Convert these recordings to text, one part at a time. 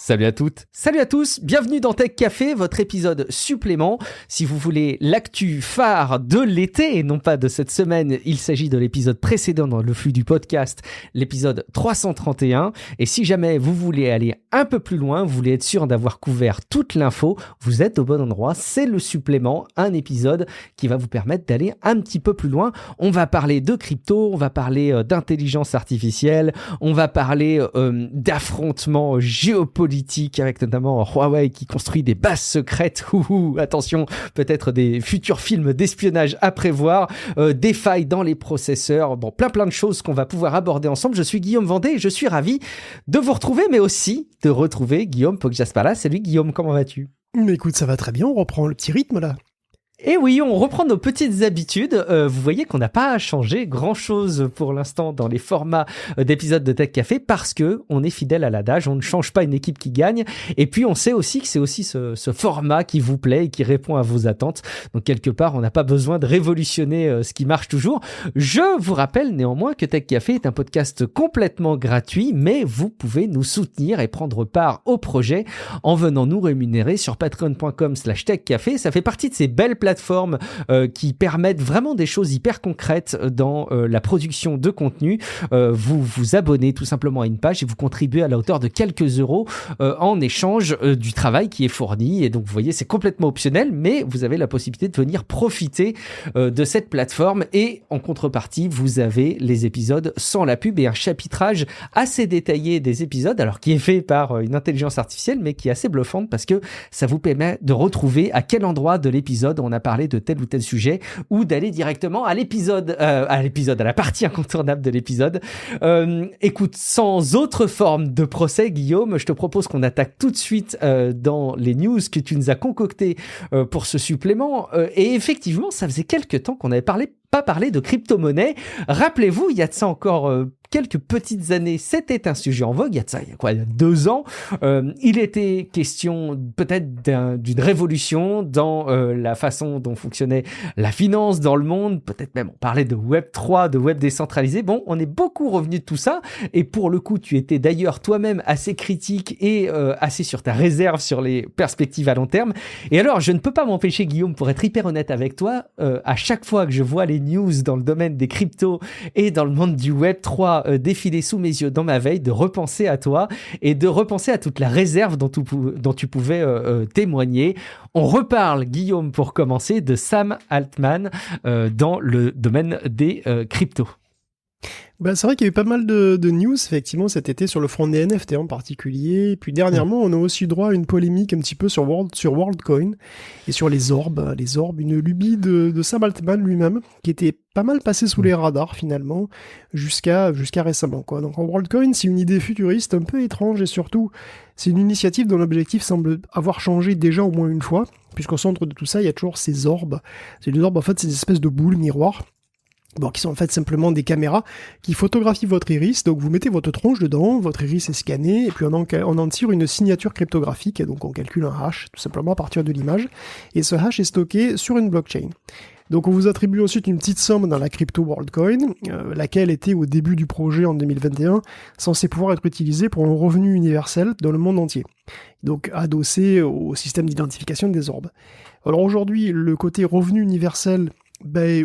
Salut à toutes, salut à tous, bienvenue dans Tech Café, votre épisode supplément. Si vous voulez l'actu phare de l'été et non pas de cette semaine, il s'agit de l'épisode précédent dans le flux du podcast, l'épisode 331. Et si jamais vous voulez aller un peu plus loin, vous voulez être sûr d'avoir couvert toute l'info, vous êtes au bon endroit, c'est le supplément, un épisode qui va vous permettre d'aller un petit peu plus loin. On va parler de crypto, on va parler d'intelligence artificielle, on va parler d'affrontements géopolitiques avec notamment Huawei qui construit des bases secrètes. Attention, peut-être des futurs films d'espionnage à prévoir, des failles dans les processeurs, bon, plein de choses qu'on va pouvoir aborder ensemble. Je suis Guillaume Vendée et je suis ravi de vous retrouver, mais aussi de retrouver Guillaume Poggiaspala. Salut Guillaume, comment vas-tu ? Mais écoute, ça va très bien, on reprend le petit rythme là. Et oui, on reprend nos petites habitudes. Vous voyez qu'on n'a pas changé grand-chose pour l'instant dans les formats d'épisodes de Tech Café parce que on est fidèle à l'adage, on ne change pas une équipe qui gagne. Et puis on sait aussi que c'est aussi ce format qui vous plaît et qui répond à vos attentes. Donc quelque part, on n'a pas besoin de révolutionner ce qui marche toujours. Je vous rappelle néanmoins que Tech Café est un podcast complètement gratuit, mais vous pouvez nous soutenir et prendre part au projet en venant nous rémunérer sur patreon.com/techcafé. Ça fait partie de ces belles plateformes qui permettent vraiment des choses hyper concrètes dans la production de contenu. Vous vous abonnez tout simplement à une page et vous contribuez à la hauteur de quelques euros en échange du travail qui est fourni. Et donc, vous voyez, c'est complètement optionnel, mais vous avez la possibilité de venir profiter de cette plateforme. Et en contrepartie, vous avez les épisodes sans la pub et un chapitrage assez détaillé des épisodes, alors qui est fait par une intelligence artificielle, mais qui est assez bluffante parce que ça vous permet de retrouver à quel endroit de l'épisode on a parlé de tel ou tel sujet ou d'aller directement à à la partie incontournable de l'épisode. Écoute, sans autre forme de procès, Guillaume, je te propose qu'on attaque tout de suite dans les news que tu nous as concoctées pour ce supplément. Et effectivement, ça faisait quelques temps qu'on n'avait pas parlé de crypto-monnaie. Rappelez-vous, il y a de ça encore quelques petites années, c'était un sujet en vogue. Il y a 2 ans. Il était question peut-être d'une révolution dans la façon dont fonctionnait la finance dans le monde. Peut-être même on parlait de Web 3, de Web décentralisé. Bon, on est beaucoup revenu de tout ça. Et pour le coup, tu étais d'ailleurs toi-même assez critique et assez sur ta réserve sur les perspectives à long terme. Et alors, je ne peux pas m'empêcher, Guillaume, pour être hyper honnête avec toi, à chaque fois que je vois les news dans le domaine des cryptos et dans le monde du Web 3 défiler sous mes yeux dans ma veille, de repenser à toi et de repenser à toute la réserve dont tu pouvais témoigner. On reparle, Guillaume, pour commencer, de Sam Altman dans le domaine des cryptos. Bah, c'est vrai qu'il y a eu pas mal de news, effectivement, cet été sur le front des NFT en particulier. Et puis dernièrement, on a aussi eu droit à une polémique un petit peu sur WorldCoin et sur les orbes. Les orbes, une lubie de Sam Altman lui-même, qui était pas mal passé sous les radars finalement, jusqu'à récemment, quoi. Donc en WorldCoin, c'est une idée futuriste un peu étrange et surtout, c'est une initiative dont l'objectif semble avoir changé déjà au moins une fois, puisqu'au centre de tout ça, il y a toujours ces orbes. Les orbes, en fait, c'est des espèces de boules miroirs. Bon, qui sont en fait simplement des caméras qui photographient votre iris. Donc vous mettez votre tronche dedans, votre iris est scanné, et puis on en tire une signature cryptographique, et donc on calcule un hash, tout simplement à partir de l'image, et ce hash est stocké sur une blockchain. Donc on vous attribue ensuite une petite somme dans la crypto WorldCoin, laquelle était au début du projet en 2021, censée pouvoir être utilisée pour un revenu universel dans le monde entier. Donc adossé au système d'identification des orbes. Alors aujourd'hui, le côté revenu universel,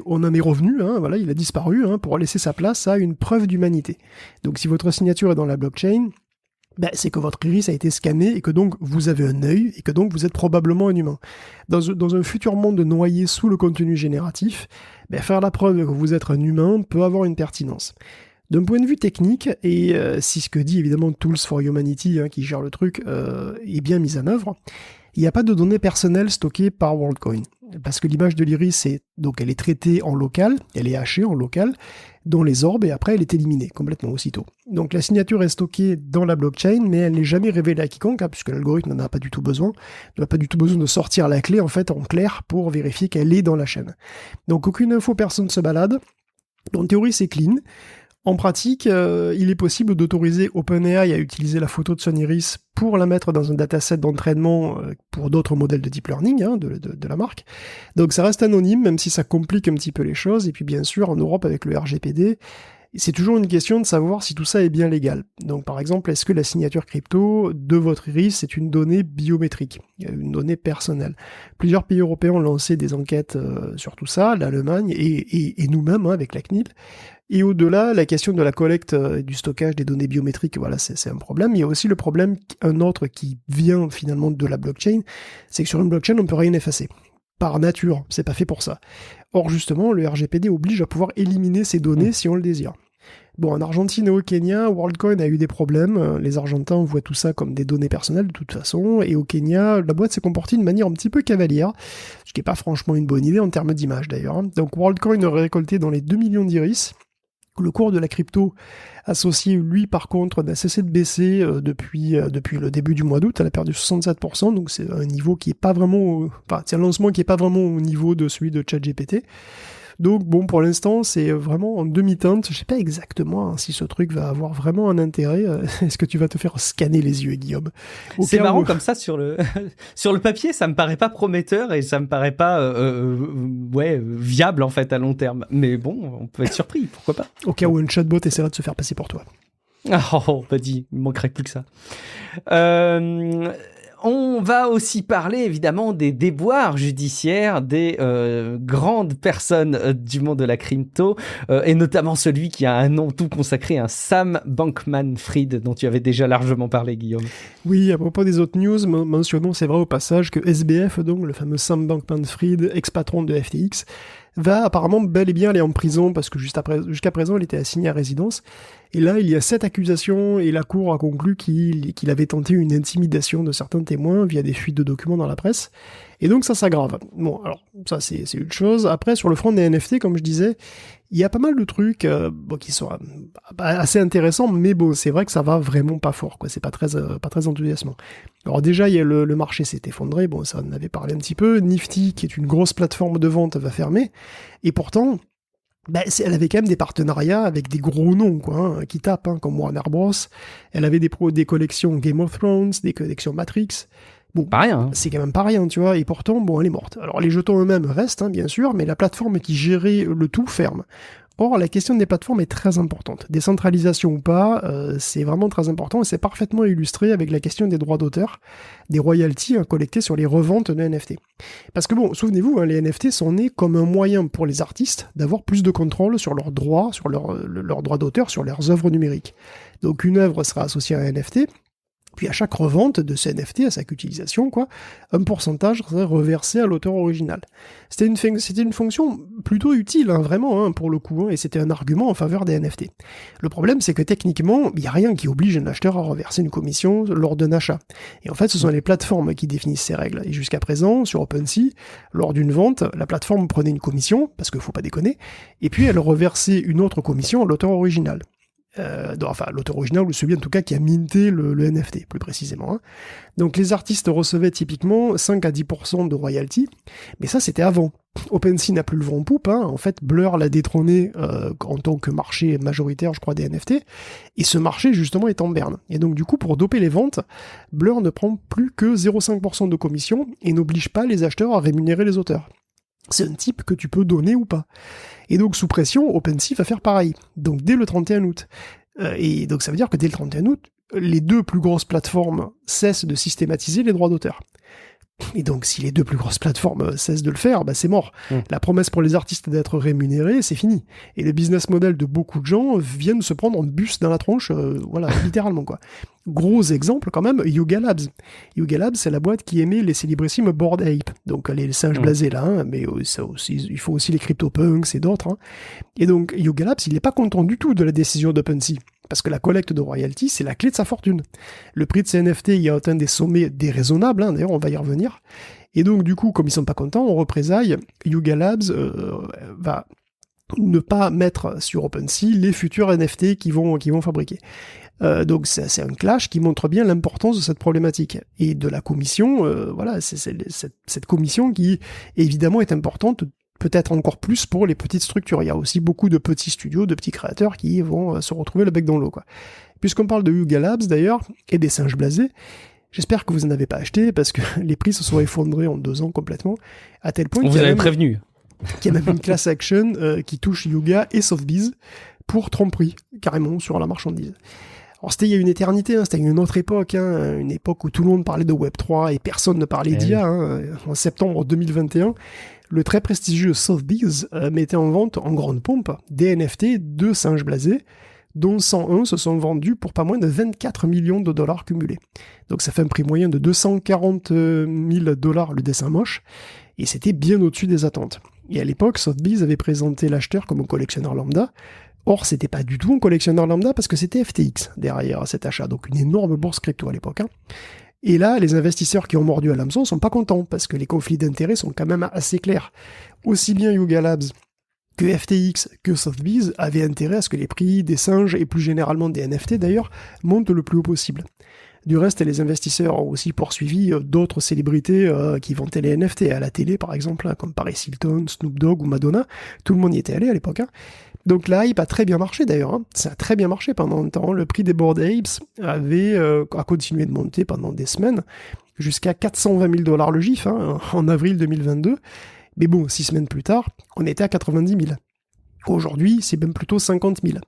on en est revenu, voilà, il a disparu, pour laisser sa place à une preuve d'humanité. Donc si votre signature est dans la blockchain, c'est que votre iris a été scanné et que donc vous avez un œil et que donc vous êtes probablement un humain. Dans un futur monde noyé sous le contenu génératif, faire la preuve que vous êtes un humain peut avoir une pertinence. D'un point de vue technique, et si ce que dit évidemment Tools for Humanity, qui gère le truc, est bien mis en œuvre, il n'y a pas de données personnelles stockées par WorldCoin. Parce que l'image de l'iris, elle est traitée en local, elle est hachée en local, dans les orbes, et après elle est éliminée complètement aussitôt. Donc la signature est stockée dans la blockchain, mais elle n'est jamais révélée à quiconque, puisque l'algorithme n'en a pas du tout besoin. Il n'a pas du tout besoin de sortir la clé, en fait, en clair, pour vérifier qu'elle est dans la chaîne. Donc aucune info, personne ne se balade. En théorie, c'est clean. En pratique, il est possible d'autoriser OpenAI à utiliser la photo de son iris pour la mettre dans un dataset d'entraînement pour d'autres modèles de deep learning de la marque. Donc ça reste anonyme, même si ça complique un petit peu les choses. Et puis bien sûr, en Europe, avec le RGPD, C'est toujours une question de savoir si tout ça est bien légal. Donc par exemple, est-ce que la signature crypto de votre iris c'est une donnée biométrique, une donnée personnelle? Plusieurs pays européens ont lancé des enquêtes sur tout ça, l'Allemagne et nous-mêmes avec la CNIL. Et au-delà, la question de la collecte et du stockage des données biométriques, voilà, c'est un problème. Il y a aussi le problème, un autre qui vient finalement de la blockchain, c'est que sur une blockchain, on ne peut rien effacer. Par nature, c'est pas fait pour ça. Or justement, le RGPD oblige à pouvoir éliminer ces données si on le désire. Bon, en Argentine et au Kenya, WorldCoin a eu des problèmes. Les Argentins voient tout ça comme des données personnelles de toute façon. Et au Kenya, la boîte s'est comportée d'une manière un petit peu cavalière, ce qui n'est pas franchement une bonne idée en termes d'image d'ailleurs. Donc WorldCoin aurait récolté dans les 2 millions d'iris. Le cours de la crypto associée, lui, par contre, n'a cessé de baisser depuis le début du mois d'août. Elle a perdu 67%, donc c'est un niveau qui est pas vraiment... c'est un lancement qui est pas vraiment au niveau de celui de ChatGPT. Donc bon, pour l'instant, c'est vraiment en demi-teinte. Je sais pas exactement si ce truc va avoir vraiment un intérêt. Est-ce que tu vas te faire scanner les yeux, Guillaume? C'est marrant comme ça sur le sur le papier, ça me paraît pas prometteur et ça me paraît pas viable en fait à long terme. Mais bon, on peut être surpris, pourquoi pas. Au cas où un chatbot essaiera de se faire passer pour toi. Oh, pas dit, il manquerait plus que ça. On va aussi parler évidemment des déboires judiciaires des grandes personnes du monde de la crypto et notamment celui qui a un nom tout consacré, un Sam Bankman-Fried dont tu avais déjà largement parlé, Guillaume. Oui, à propos des autres news, mentionnons, c'est vrai au passage, que SBF, donc le fameux Sam Bankman-Fried, ex-patron de FTX, va apparemment bel et bien aller en prison parce que jusqu'à présent il était assigné à résidence. Et là, il y a 7 accusations et la Cour a conclu qu'il avait tenté une intimidation de certains témoins via des fuites de documents dans la presse. Et donc ça s'aggrave. Bon, alors ça c'est une chose. Après, sur le front des NFT, comme je disais, il y a pas mal de trucs qui sont assez intéressants, mais bon, c'est vrai que ça va vraiment pas fort, quoi. C'est pas très enthousiasmant. Alors déjà, il y a le marché s'est effondré. Bon, ça on en avait parlé un petit peu. Nifty, qui est une grosse plateforme de vente, va fermer. Et pourtant, elle avait quand même des partenariats avec des gros noms, quoi, qui tapent, comme Warner Bros. Elle avait des collections Game of Thrones, des collections Matrix. Bon, pas rien. C'est quand même pas rien, tu vois, et pourtant, bon, elle est morte. Alors, les jetons eux-mêmes restent, bien sûr, mais la plateforme qui gérait le tout ferme. Or, la question des plateformes est très importante. Décentralisation ou pas, c'est vraiment très important, et c'est parfaitement illustré avec la question des droits d'auteur, des royalties collectées sur les reventes de NFT. Parce que bon, souvenez-vous, les NFT sont nés comme un moyen pour les artistes d'avoir plus de contrôle sur leurs droits, sur leurs droits d'auteur, sur leurs œuvres numériques. Donc une œuvre sera associée à un NFT, puis à chaque revente de ce NFT, à chaque utilisation, un pourcentage serait reversé à l'auteur original. C'était une fonction plutôt utile, vraiment, pour le coup, et c'était un argument en faveur des NFT. Le problème, c'est que techniquement, il n'y a rien qui oblige un acheteur à reverser une commission lors d'un achat. Et en fait, ce sont les plateformes qui définissent ces règles. Et jusqu'à présent, sur OpenSea, lors d'une vente, la plateforme prenait une commission, parce qu'il ne faut pas déconner, et puis elle reversait une autre commission à l'auteur original. L'auteur original ou celui en tout cas qui a minté le NFT plus précisément. Donc les artistes recevaient typiquement 5 à 10% de royalties, mais ça c'était avant. OpenSea n'a plus le vent en poupe, en fait Blur l'a détrôné en tant que marché majoritaire je crois des NFT, et ce marché justement est en berne. Et donc du coup pour doper les ventes, Blur ne prend plus que 0,5% de commission et n'oblige pas les acheteurs à rémunérer les auteurs. C'est un type que tu peux donner ou pas. Et donc, sous pression, OpenSea va faire pareil. Donc, dès le 31 août. Et donc, ça veut dire que dès le 31 août, les 2 plus grosses plateformes cessent de systématiser les droits d'auteur. Et donc, si les 2 plus grosses plateformes cessent de le faire, c'est mort. La promesse pour les artistes d'être rémunérés, c'est fini. Et le business model de beaucoup de gens viennent se prendre en bus dans la tronche, littéralement, quoi. Gros exemple, quand même, Yuga Labs. Yuga Labs, c'est la boîte qui émet les célébrissimes Bored Ape. Donc, les singes blasés, là, mais ça aussi, il faut aussi les CryptoPunks et d'autres. Et donc, Yuga Labs, il n'est pas content du tout de la décision d'OpenSea. Parce que la collecte de royalties, c'est la clé de sa fortune. Le prix de ces NFT, il a atteint des sommets déraisonnables, d'ailleurs on va y revenir. Et donc du coup, comme ils sont pas contents, on représaille, Yuga Labs va ne pas mettre sur OpenSea les futurs NFT qu'ils vont fabriquer. Donc c'est un clash qui montre bien l'importance de cette problématique. Et de la commission, c'est cette commission qui évidemment est importante, peut-être encore plus pour les petites structures. Il y a aussi beaucoup de petits studios, de petits créateurs qui vont se retrouver le bec dans l'eau, quoi. Puisqu'on parle de Yuga Labs d'ailleurs, et des singes blasés, j'espère que vous n'en avez pas acheté, parce que les prix se sont effondrés en 2 ans complètement, à tel point On vous avait prévenu. qu'il y a même une class action qui touche Yuga et Sotheby's, pour tromperie, carrément, sur la marchandise. Alors c'était il y a une éternité, c'était une autre époque, une époque où tout le monde parlait de Web3 et personne ne parlait d'IA. En septembre 2021, le très prestigieux Sotheby's mettait en vente en grande pompe des NFT de singes blasés, dont 101 se sont vendus pour pas moins de 24 millions de dollars cumulés. Donc ça fait un prix moyen de 240 000 dollars le dessin moche, et c'était bien au-dessus des attentes. Et à l'époque, Sotheby's avait présenté l'acheteur comme un collectionneur lambda. Or, c'était pas du tout un collectionneur lambda parce que c'était FTX derrière cet achat, donc une énorme bourse crypto à l'époque. Et là, les investisseurs qui ont mordu à l'hameçon sont pas contents parce que les conflits d'intérêts sont quand même assez clairs. Aussi bien Yuga Labs que FTX que Sotheby's avaient intérêt à ce que les prix des singes et plus généralement des NFT d'ailleurs montent le plus haut possible. Du reste, les investisseurs ont aussi poursuivi d'autres célébrités qui vantaient les NFT à la télé, par exemple, comme Paris Hilton, Snoop Dogg ou Madonna. Tout le monde y était allé à l'époque. Donc la hype a très bien marché d'ailleurs. Ça a très bien marché pendant un temps. Le prix des Bored Apes a continué de monter pendant des semaines, jusqu'à 420 000 dollars le GIF en avril 2022. Mais bon, 6 semaines plus tard, on était à 90 000. Aujourd'hui, c'est même plutôt 50 000.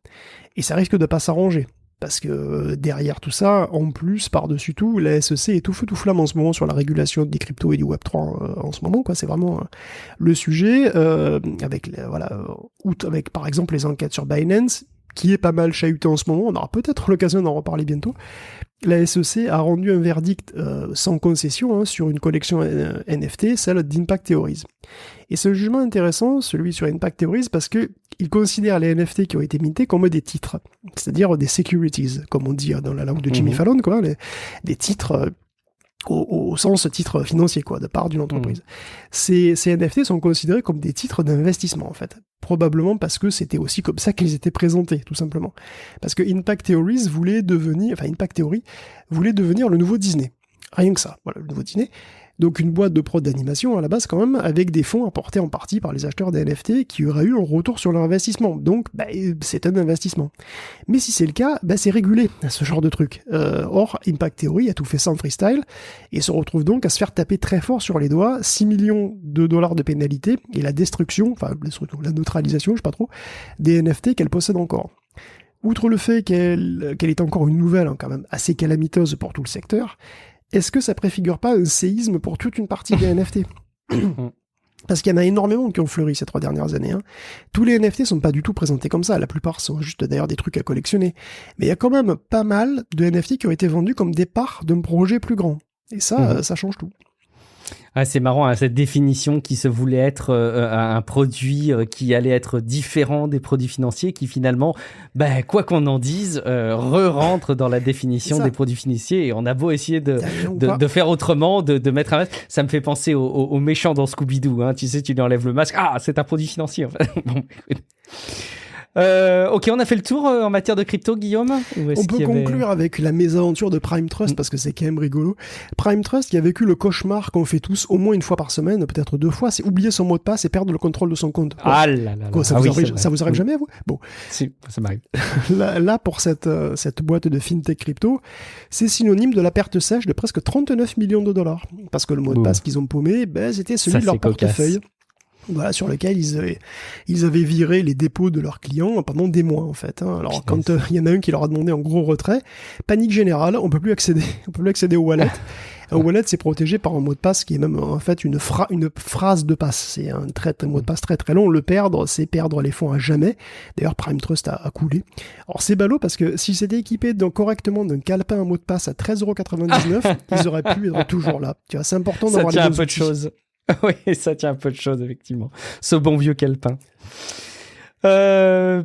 Et ça risque de pas s'arranger. Parce que derrière tout ça, en plus, par-dessus tout, la SEC est tout feu tout flamme en ce moment sur la régulation des cryptos et du Web3 en ce moment, quoi. C'est vraiment le sujet, avec par exemple les enquêtes sur Binance, qui est pas mal chahuté en ce moment. On aura peut-être l'occasion d'en reparler bientôt. La SEC a rendu un verdict sans concession sur une collection NFT, celle d'Impact Theories. Et ce jugement intéressant, celui sur Impact Theories, parce qu'il considère les NFT qui ont été mintés comme des titres, c'est-à-dire des securities, comme on dit dans la langue de Jimmy Fallon, quoi, des titres au sens titre financier, quoi, de part d'une entreprise. Ces NFT sont considérés comme des titres d'investissement, en fait. Probablement parce que c'était aussi comme ça qu'ils étaient présentés, tout simplement. Parce que Impact Theory voulait devenir le nouveau Disney. Rien que ça, voilà, le nouveau Disney. Donc une boîte de prod d'animation à la base quand même, avec des fonds apportés en partie par les acheteurs des NFT qui auraient eu un retour sur leur investissement. Donc c'est un investissement. Mais si c'est le cas, c'est régulé, ce genre de truc. Or, Impact Theory a tout fait sans freestyle et se retrouve donc à se faire taper très fort sur les doigts, 6 millions de dollars de pénalité et la destruction, la neutralisation, je sais pas trop, des NFT qu'elle possède encore. Outre le fait qu'elle est encore une nouvelle quand même assez calamiteuse pour tout le secteur, est-ce que ça préfigure pas un séisme pour toute une partie des NFT ? Parce qu'il y en a énormément qui ont fleuri ces 3 dernières années. Tous les NFT sont pas du tout présentés comme ça, la plupart sont juste d'ailleurs des trucs à collectionner. Mais il y a quand même pas mal de NFT qui ont été vendus comme des parts d'un projet plus grand. Et ça, ça change tout. Ah, c'est marrant, cette définition qui se voulait être un produit qui allait être différent des produits financiers, qui finalement, quoi qu'on en dise, re-rentre dans la définition des produits financiers. Et on a beau essayer de faire autrement, de mettre un masque. Ça me fait penser au méchant dans Scooby-Doo. Tu sais, tu lui enlèves le masque. Ah, c'est un produit financier, en fait. Bon, ok, on a fait le tour en matière de crypto, Guillaume. On peut conclure avec la mésaventure de Prime Trust parce que c'est quand même rigolo. Prime Trust qui a vécu le cauchemar qu'on fait tous au moins une fois par semaine, peut-être 2 fois, c'est oublier son mot de passe et perdre le contrôle de son compte. Ah là là. Ça vous arrive jamais à vous ? Bon. Si, ça m'arrive. Là, pour cette boîte de fintech crypto, c'est synonyme de la perte sèche de presque 39 millions de dollars. Parce que le mot de passe qu'ils ont paumé, c'était celui de leur portefeuille. Voilà, sur lequel ils avaient viré les dépôts de leurs clients pendant des mois, en fait. Alors, quand il y en a un qui leur a demandé en gros retrait, panique générale, on peut plus accéder au wallet. Un wallet, c'est protégé par un mot de passe qui est même, en fait, une phrase de passe. C'est un mot de passe très très long. Le perdre, c'est perdre les fonds à jamais. D'ailleurs, Prime Trust a coulé. Alors, c'est ballot parce que s'ils s'étaient équipés correctement d'un calepin à mot de passe à 13,99€, ils auraient pu être toujours là. Tu vois, c'est important d'avoir les deux outils. Ça tient un peu de choses. Oui, ça tient un peu de choses, effectivement. Ce bon vieux calepin.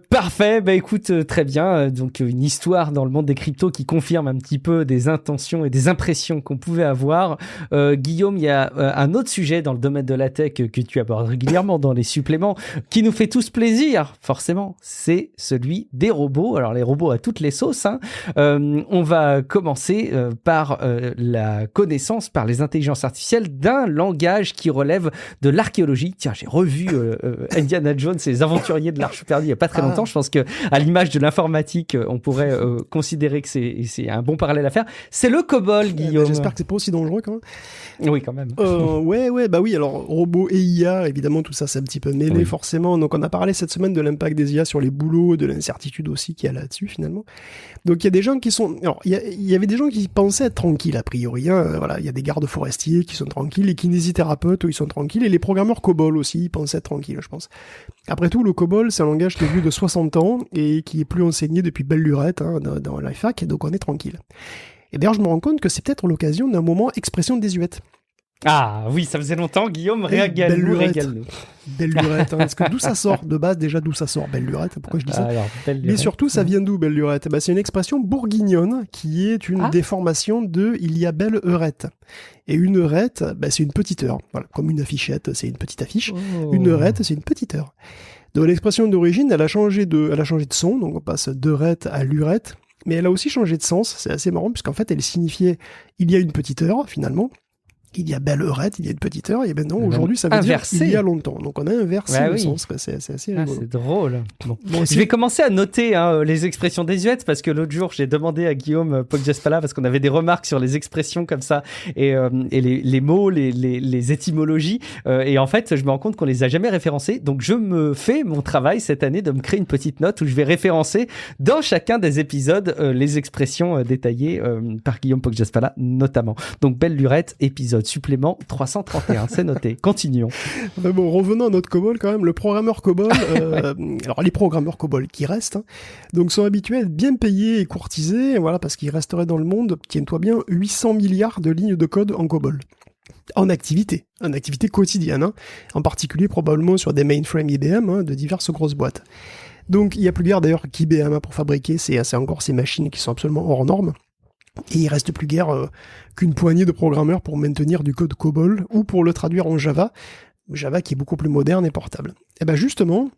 Parfait, écoute, très bien. Donc une histoire dans le monde des cryptos qui confirme un petit peu des intentions et des impressions qu'on pouvait avoir. Guillaume, il y a un autre sujet dans le domaine de la tech que tu abordes régulièrement dans les suppléments, qui nous fait tous plaisir, forcément, c'est celui des robots. Alors les robots à toutes les sauces. On va commencer par la connaissance par les intelligences artificielles d'un langage qui relève de l'archéologie. Tiens, j'ai revu Indiana Jones et les aventuriers de l'arche. je suis perdu il y a pas très longtemps. Je pense que à l'image de l'informatique, on pourrait considérer que c'est un bon parallèle à faire. C'est le COBOL, Guillaume. J'espère que c'est pas aussi dangereux quand même. Oui, quand même. Bah oui, alors robots et IA, évidemment, tout ça c'est un petit peu mêlé forcément. Donc on a parlé cette semaine de l'impact des IA sur les boulots, de l'incertitude aussi qu'il y a là-dessus finalement. Donc il y a des gens qui sont... Alors il y avait des gens qui pensaient être tranquilles a priori. Voilà, il y a des gardes forestiers qui sont tranquilles, les kinésithérapeutes, ils sont tranquilles, et les programmeurs COBOL aussi, ils pensaient être tranquilles, je pense. Après tout, le COBOL, c'est un langage qui est vieux de 60 ans et qui est plus enseigné depuis belle lurette dans la fac, donc on est tranquille. Et d'ailleurs, je me rends compte que c'est peut-être l'occasion d'un moment expression désuète. Ah oui, ça faisait longtemps, Guillaume, régale-nous. Belle lurette, parce que d'où ça sort de base, déjà d'où ça sort, belle lurette, pourquoi je dis ça? Alors, mais surtout, ça vient d'où, belle lurette? C'est une expression bourguignonne qui est une déformation de il y a belle heurette. Et une heurette, c'est une petite heure. Voilà, comme une affichette, c'est une petite affiche. Une heurette, c'est une petite heure. Donc l'expression d'origine, elle a changé de son, donc on passe d'heurette à lurette, mais elle a aussi changé de sens, c'est assez marrant, puisqu'en fait, elle signifiait il y a une petite heure, finalement. Il y a belle heurette, il y a une petite heure, et maintenant, aujourd'hui, ça veut inversé. dire il y a longtemps. Donc, on a inversé le sens, c'est assez rigolo. C'est drôle. Bon, je vais commencer à noter les expressions désuètes, parce que l'autre jour, j'ai demandé à Guillaume Poggiaspala, parce qu'on avait des remarques sur les expressions comme ça, et les mots, les étymologies, et en fait, je me rends compte qu'on les a jamais référencés, donc je me fais mon travail cette année de me créer une petite note où je vais référencer dans chacun des épisodes les expressions détaillées par Guillaume Poggiaspala, notamment. Donc, belle lurette, épisode supplément 331, c'est noté. Continuons. Bon, revenons à notre COBOL quand même. Le programmeur COBOL, alors les programmeurs COBOL qui restent, donc sont habitués à être bien payés et courtisés, voilà, parce qu'ils resteraient dans le monde, tiens-toi bien, 800 milliards de lignes de code en COBOL. En activité quotidienne, en particulier probablement sur des mainframes IBM de diverses grosses boîtes. Donc il n'y a plus guère d'ailleurs qu'IBM pour fabriquer c'est encore ces machines qui sont absolument hors normes. Et il reste plus guère qu'une poignée de programmeurs pour maintenir du code COBOL ou pour le traduire en Java qui est beaucoup plus moderne et portable. Et bien justement,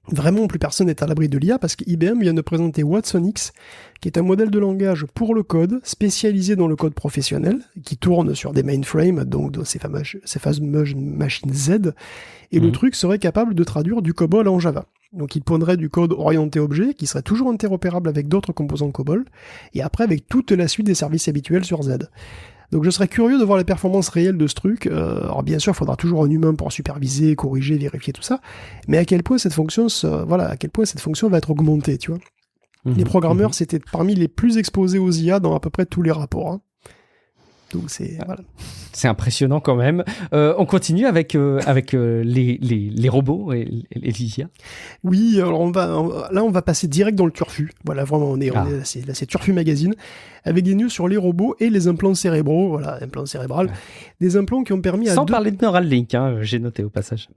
vraiment plus personne n'est à l'abri de l'IA parce qu'IBM vient de présenter Watsonix, qui est un modèle de langage pour le code, spécialisé dans le code professionnel, qui tourne sur des mainframes, donc dans ces fameuses machines Z, et le truc serait capable de traduire du COBOL en Java. Donc il pondrait du code orienté objet, qui serait toujours interopérable avec d'autres composants COBOL, et après avec toute la suite des services habituels sur Z. Donc je serais curieux de voir les performances réelles de ce truc. Alors bien sûr, il faudra toujours un humain pour superviser, corriger, vérifier tout ça, mais à quel point cette fonction va être augmentée, tu vois. Les programmeurs, c'était parmi les plus exposés aux IA dans à peu près tous les rapports. Donc c'est impressionnant quand même. On continue avec les robots et les IA. Oui, alors on va passer direct dans le turfu. Voilà, vraiment, c'est Turfu Magazine, avec des news sur les robots et les implants cérébraux. Voilà, implants cérébraux. Des implants qui ont permis Sans parler de Neuralink, j'ai noté au passage.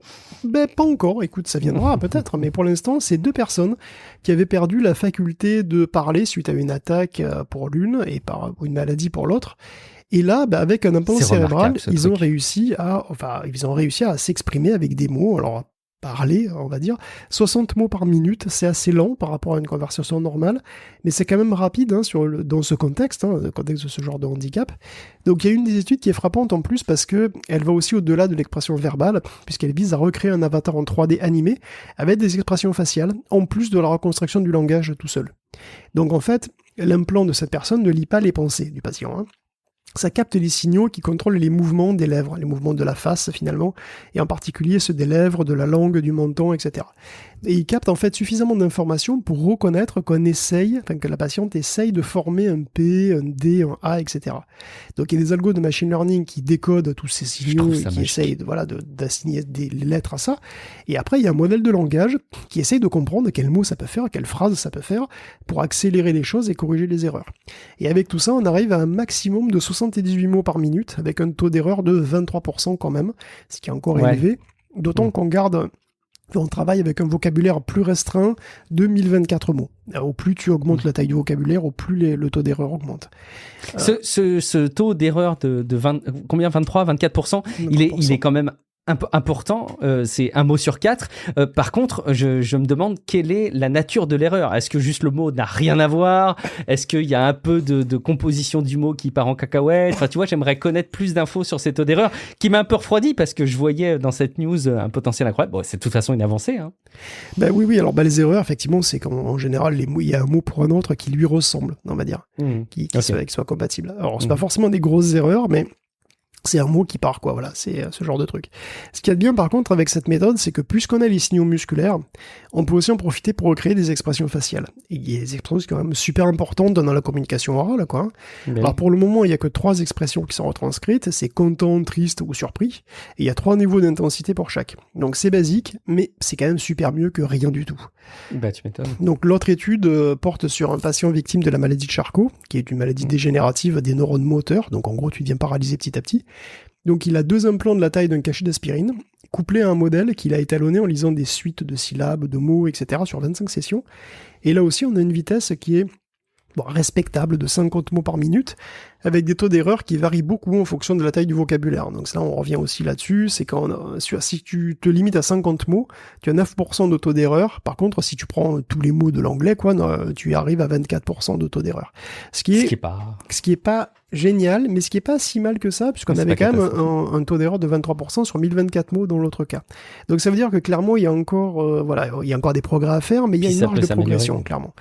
Pas encore, écoute, ça viendra peut-être, mais pour l'instant, c'est 2 personnes qui avaient perdu la faculté de parler suite à une attaque pour l'une et par une maladie pour l'autre. Et là, avec un implant cérébral, ils ont réussi à s'exprimer avec des mots, alors parler, on va dire, 60 mots par minute, c'est assez lent par rapport à une conversation normale, mais c'est quand même rapide dans ce contexte, le contexte de ce genre de handicap. Donc il y a une des études qui est frappante en plus parce que elle va aussi au-delà de l'expression verbale, puisqu'elle vise à recréer un avatar en 3D animé avec des expressions faciales, en plus de la reconstruction du langage tout seul. Donc en fait, l'implant de cette personne ne lit pas les pensées du patient, Ça capte les signaux qui contrôlent les mouvements des lèvres, les mouvements de la face finalement, et en particulier ceux des lèvres, de la langue, du menton, etc. Et il capte en fait suffisamment d'informations pour reconnaître que la patiente essaye de former un P, un D, un A, etc. Donc il y a des algos de machine learning qui décodent tous ces signaux et qui essayent d'assigner des lettres à ça. Et après il y a un modèle de langage qui essaye de comprendre quel mot ça peut faire, quelle phrase ça peut faire, pour accélérer les choses et corriger les erreurs. Et avec tout ça, on arrive à un maximum de 78 mots par minute, avec un taux d'erreur de 23% quand même, ce qui est encore élevé, d'autant qu'on travaille avec un vocabulaire plus restreint de 1024 mots. Au plus tu augmentes la taille du vocabulaire, au plus le taux d'erreur augmente. Ce taux d'erreur de 23, 24%, il est quand même important, c'est un mot sur 4. Par contre, je me demande quelle est la nature de l'erreur. Est-ce que juste le mot n'a rien à voir? Est-ce qu'il y a un peu de composition du mot qui part en cacahuète? Enfin, tu vois, j'aimerais connaître plus d'infos sur cette taux d'erreur qui m'a un peu refroidi parce que je voyais dans cette news un potentiel incroyable. Bon, c'est de toute façon une avancée. Hein. Oui. Alors, les erreurs, effectivement, c'est qu'en général, les mots, il y a un mot pour un autre qui lui ressemble, on va dire, qui soit compatible. Alors, c'est pas forcément des grosses erreurs, mais c'est un mot qui part, quoi, voilà, c'est ce genre de truc. Ce qu'il y a de bien, par contre, avec cette méthode, c'est que puisqu'on a les signaux musculaires, on peut aussi en profiter pour recréer des expressions faciales. Et il y a des expressions quand même super importantes dans la communication orale, quoi. Oui. Alors, pour le moment, il y a que 3 expressions qui sont retranscrites, c'est content, triste ou surpris, et il y a 3 niveaux d'intensité pour chaque. Donc, c'est basique, mais c'est quand même super mieux que rien du tout. Bah, tu m'étonnes. Donc, l'autre étude porte sur un patient victime de la maladie de Charcot, qui est une maladie dégénérative des neurones moteurs, donc en gros, tu deviens paralysé petit à petit. Donc il a 2 implants de la taille d'un cachet d'aspirine, couplés à un modèle qu'il a étalonné en lisant des suites de syllabes, de mots, etc. sur 25 sessions. Et là aussi, on a une vitesse qui est respectable de 50 mots par minute, avec des taux d'erreur qui varient beaucoup en fonction de la taille du vocabulaire. Donc là, on revient aussi là-dessus, c'est si tu te limites à 50 mots, tu as 9% de taux d'erreur. Par contre, si tu prends tous les mots de l'anglais, tu arrives à 24% de taux d'erreur. Ce qui est pas génial, mais ce qui est pas si mal que ça, puisqu'on avait quand même un taux d'erreur de 23% sur 1024 mots dans l'autre cas. Donc ça veut dire que clairement, il y a encore, il y a encore des progrès à faire, mais il y a une marge de progression, clairement.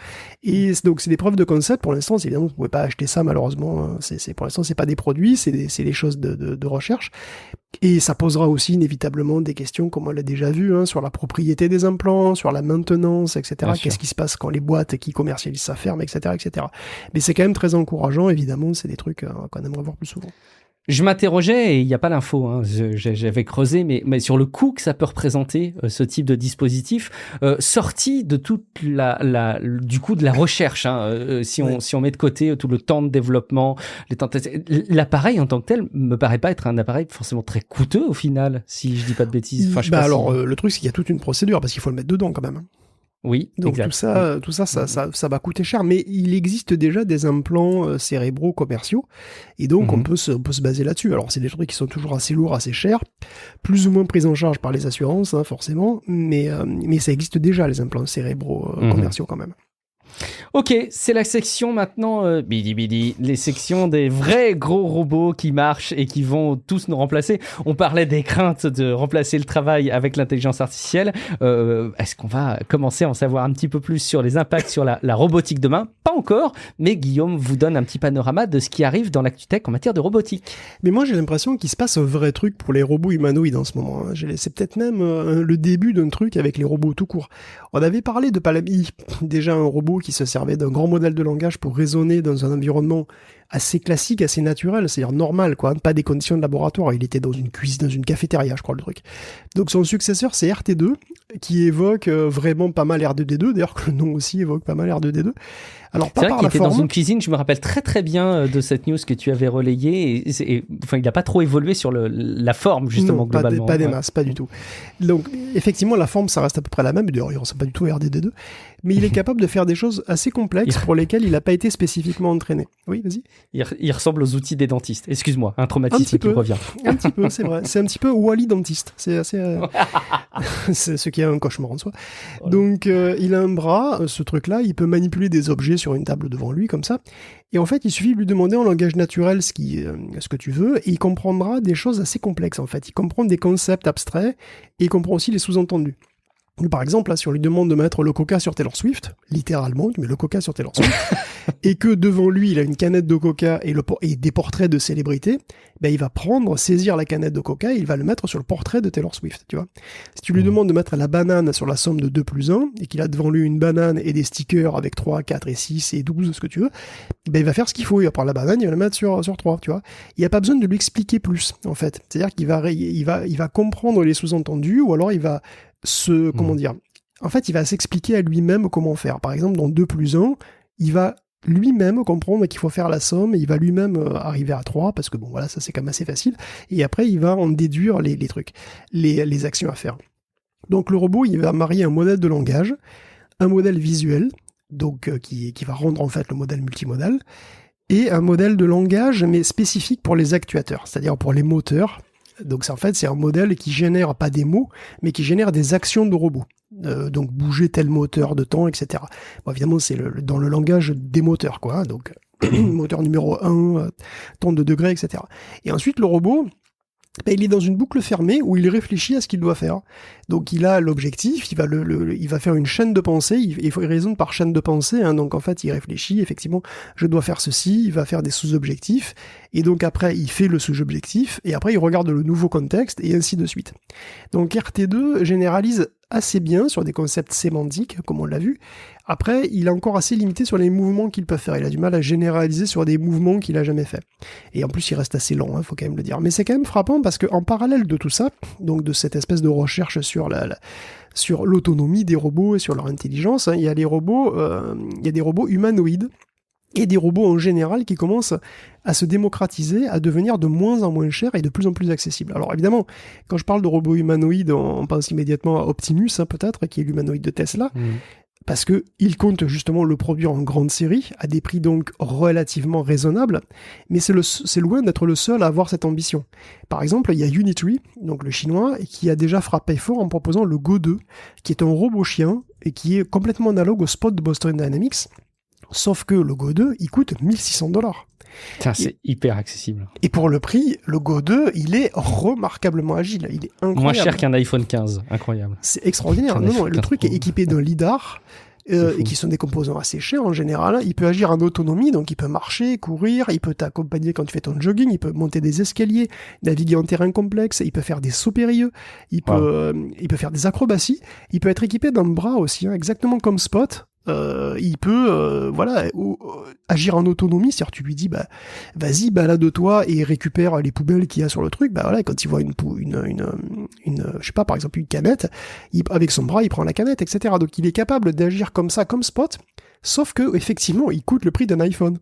Et donc c'est des preuves de concept. Pour l'instant, évidemment, vous pouvez pas acheter ça, malheureusement. Pour l'instant, c'est pas des produits, c'est des choses de recherche. Et ça posera aussi inévitablement des questions, comme on l'a déjà vu, sur la propriété des implants, sur la maintenance, etc. Qu'est-ce qui se passe quand les boîtes qui commercialisent ça ferment, etc., etc. Mais c'est quand même très encourageant, évidemment, c'est des trucs qu'on aimerait voir plus souvent. Je m'interrogeais, et il n'y a pas l'info, hein, j'avais creusé, mais sur le coût que ça peut représenter, ce type de dispositif, sorti de toute du coup de la recherche, hein, si on met de côté tout le temps de développement, l'appareil en tant que tel me paraît pas être un appareil forcément très coûteux au final, si je dis pas de bêtises. Enfin, le truc, c'est qu'il y a toute une procédure, parce qu'il faut le mettre dedans quand même. Oui, donc exact. tout ça va coûter cher, mais il existe déjà des implants cérébraux commerciaux, et donc on peut se baser là-dessus. Alors c'est des trucs qui sont toujours assez lourds, assez chers, plus ou moins pris en charge par les assurances, forcément, mais ça existe déjà, les implants cérébraux commerciaux quand même. Ok, c'est la section maintenant, bidi, les sections des vrais gros robots qui marchent et qui vont tous nous remplacer. On parlait des craintes de remplacer le travail avec l'intelligence artificielle. Est-ce qu'on va commencer à en savoir un petit peu plus sur les impacts sur la robotique demain? Pas encore, mais Guillaume vous donne un petit panorama de ce qui arrive dans l'ActuTech en matière de robotique. Mais moi, j'ai l'impression qu'il se passe un vrai truc pour les robots humanoïdes en ce moment. C'est peut-être même le début d'un truc avec les robots tout court. On avait parlé de Palami, déjà un robot qui se servait d'un grand modèle de langage pour raisonner dans un environnement assez classique, assez naturel, c'est-à-dire normal, quoi, pas des conditions de laboratoire. Il était dans une cuisine, dans une cafétéria, je crois, le truc. Donc son successeur, c'est RT2, qui évoque vraiment pas mal R2D2, d'ailleurs que le nom aussi évoque pas mal R2D2. Alors, pas c'est vrai par qu'il la était forme. dans une cuisine, je me rappelle très très bien de cette news que tu avais relayée, enfin, il n'a pas trop évolué sur la forme, justement, non, globalement. Pas des masses, pas du tout. Donc, effectivement, la forme, ça reste à peu près la même, d'ailleurs, il ne ressemble pas du tout à RD2D2, mais il est capable de faire des choses assez complexes pour lesquelles il n'a pas été spécifiquement entraîné. Oui, vas-y. Il ressemble aux outils des dentistes. Excuse-moi, un traumatisme qui revient. Un petit peu, c'est vrai. C'est un petit peu Wally dentiste. C'est assez... c'est ce qui est un cauchemar en soi. Voilà. Donc, il a un bras, ce truc-là, il peut manipuler des objets sur une table devant lui, comme ça. Et en fait, il suffit de lui demander en langage naturel ce que tu veux, et il comprendra des choses assez complexes, en fait. Il comprend des concepts abstraits, et il comprend aussi les sous-entendus. Par exemple, là, si on lui demande de mettre le coca sur Taylor Swift, littéralement, tu mets le coca sur Taylor Swift, et que devant lui, il a une canette de coca et des portraits de célébrités, ben, il va saisir la canette de coca et il va le mettre sur le portrait de Taylor Swift, tu vois. Si tu lui demandes de mettre la banane sur la somme de 2 plus 1, et qu'il a devant lui une banane et des stickers avec 3, 4 et 6 et 12, ce que tu veux, ben, il va faire ce qu'il faut, il va prendre la banane, il va la mettre sur 3, tu vois. Il n'y a pas besoin de lui expliquer plus, en fait. C'est-à-dire qu'il va comprendre les sous-entendus, ou alors il va comment dire, en fait, il va s'expliquer à lui-même comment faire. Par exemple, dans 2 plus 1, il va lui-même comprendre qu'il faut faire la somme, et il va lui-même arriver à 3, parce que bon, voilà, ça c'est quand même assez facile, et après, il va en déduire les trucs, les actions à faire. Donc, le robot, il va marier un modèle de langage, un modèle visuel, donc qui va rendre en fait le modèle multimodal, et un modèle de langage, mais spécifique pour les actuateurs, c'est-à-dire pour les moteurs, Donc en fait, c'est un modèle qui génère pas des mots, mais qui génère des actions de robot. Donc bouger tel moteur de temps, etc. Bon, évidemment, c'est dans le langage des moteurs, quoi. Hein, donc moteur numéro 1, temps de degrés, etc. Et ensuite, le robot, il est dans une boucle fermée où il réfléchit à ce qu'il doit faire. Donc il a l'objectif, il va faire une chaîne de pensée, il raisonne par chaîne de pensée, hein, donc en fait il réfléchit, effectivement, je dois faire ceci, il va faire des sous-objectifs, et donc après il fait le sous-objectif, et après il regarde le nouveau contexte, et ainsi de suite. Donc RT2 généralise assez bien sur des concepts sémantiques, comme on l'a vu. Après, il est encore assez limité sur les mouvements qu'il peut faire. Il a du mal à généraliser sur des mouvements qu'il a jamais fait. Et en plus, il reste assez lent, faut quand même le dire. Mais c'est quand même frappant parce qu'en parallèle de tout ça, donc de cette espèce de recherche sur sur l'autonomie des robots et sur leur intelligence, il y a des robots humanoïdes et des robots en général qui commencent à se démocratiser, à devenir de moins en moins chers et de plus en plus accessibles. Alors évidemment, quand je parle de robots humanoïdes, on pense immédiatement à Optimus, peut-être, qui est l'humanoïde de Tesla, parce qu'il compte justement le produire en grande série, à des prix donc relativement raisonnables, mais c'est loin d'être le seul à avoir cette ambition. Par exemple, il y a Unitree, donc le chinois, qui a déjà frappé fort en proposant le Go 2, qui est un robot chien, et qui est complètement analogue au Spot de Boston Dynamics, sauf que le Go 2, il coûte $1 600. C'est hyper accessible. Et pour le prix, le Go 2, il est remarquablement agile. Il est incroyable. Moins cher qu'un iPhone 15. Incroyable. C'est extraordinaire. Non, le truc est équipé d'un lidar, et qui sont des composants assez chers en général. Il peut agir en autonomie, donc il peut marcher, courir, il peut t'accompagner quand tu fais ton jogging, il peut monter des escaliers, naviguer en terrain complexe, il peut faire des sauts périlleux, il peut faire des acrobaties, il peut être équipé d'un bras aussi, exactement comme Spot. Il peut agir en autonomie, c'est-à-dire tu lui dis vas-y balade-toi et récupère les poubelles qu'il y a sur le truc, quand il voit une je sais pas, par exemple une canette, avec son bras il prend la canette, etc. Donc il est capable d'agir comme ça, comme Spot, sauf que effectivement il coûte le prix d'un iPhone.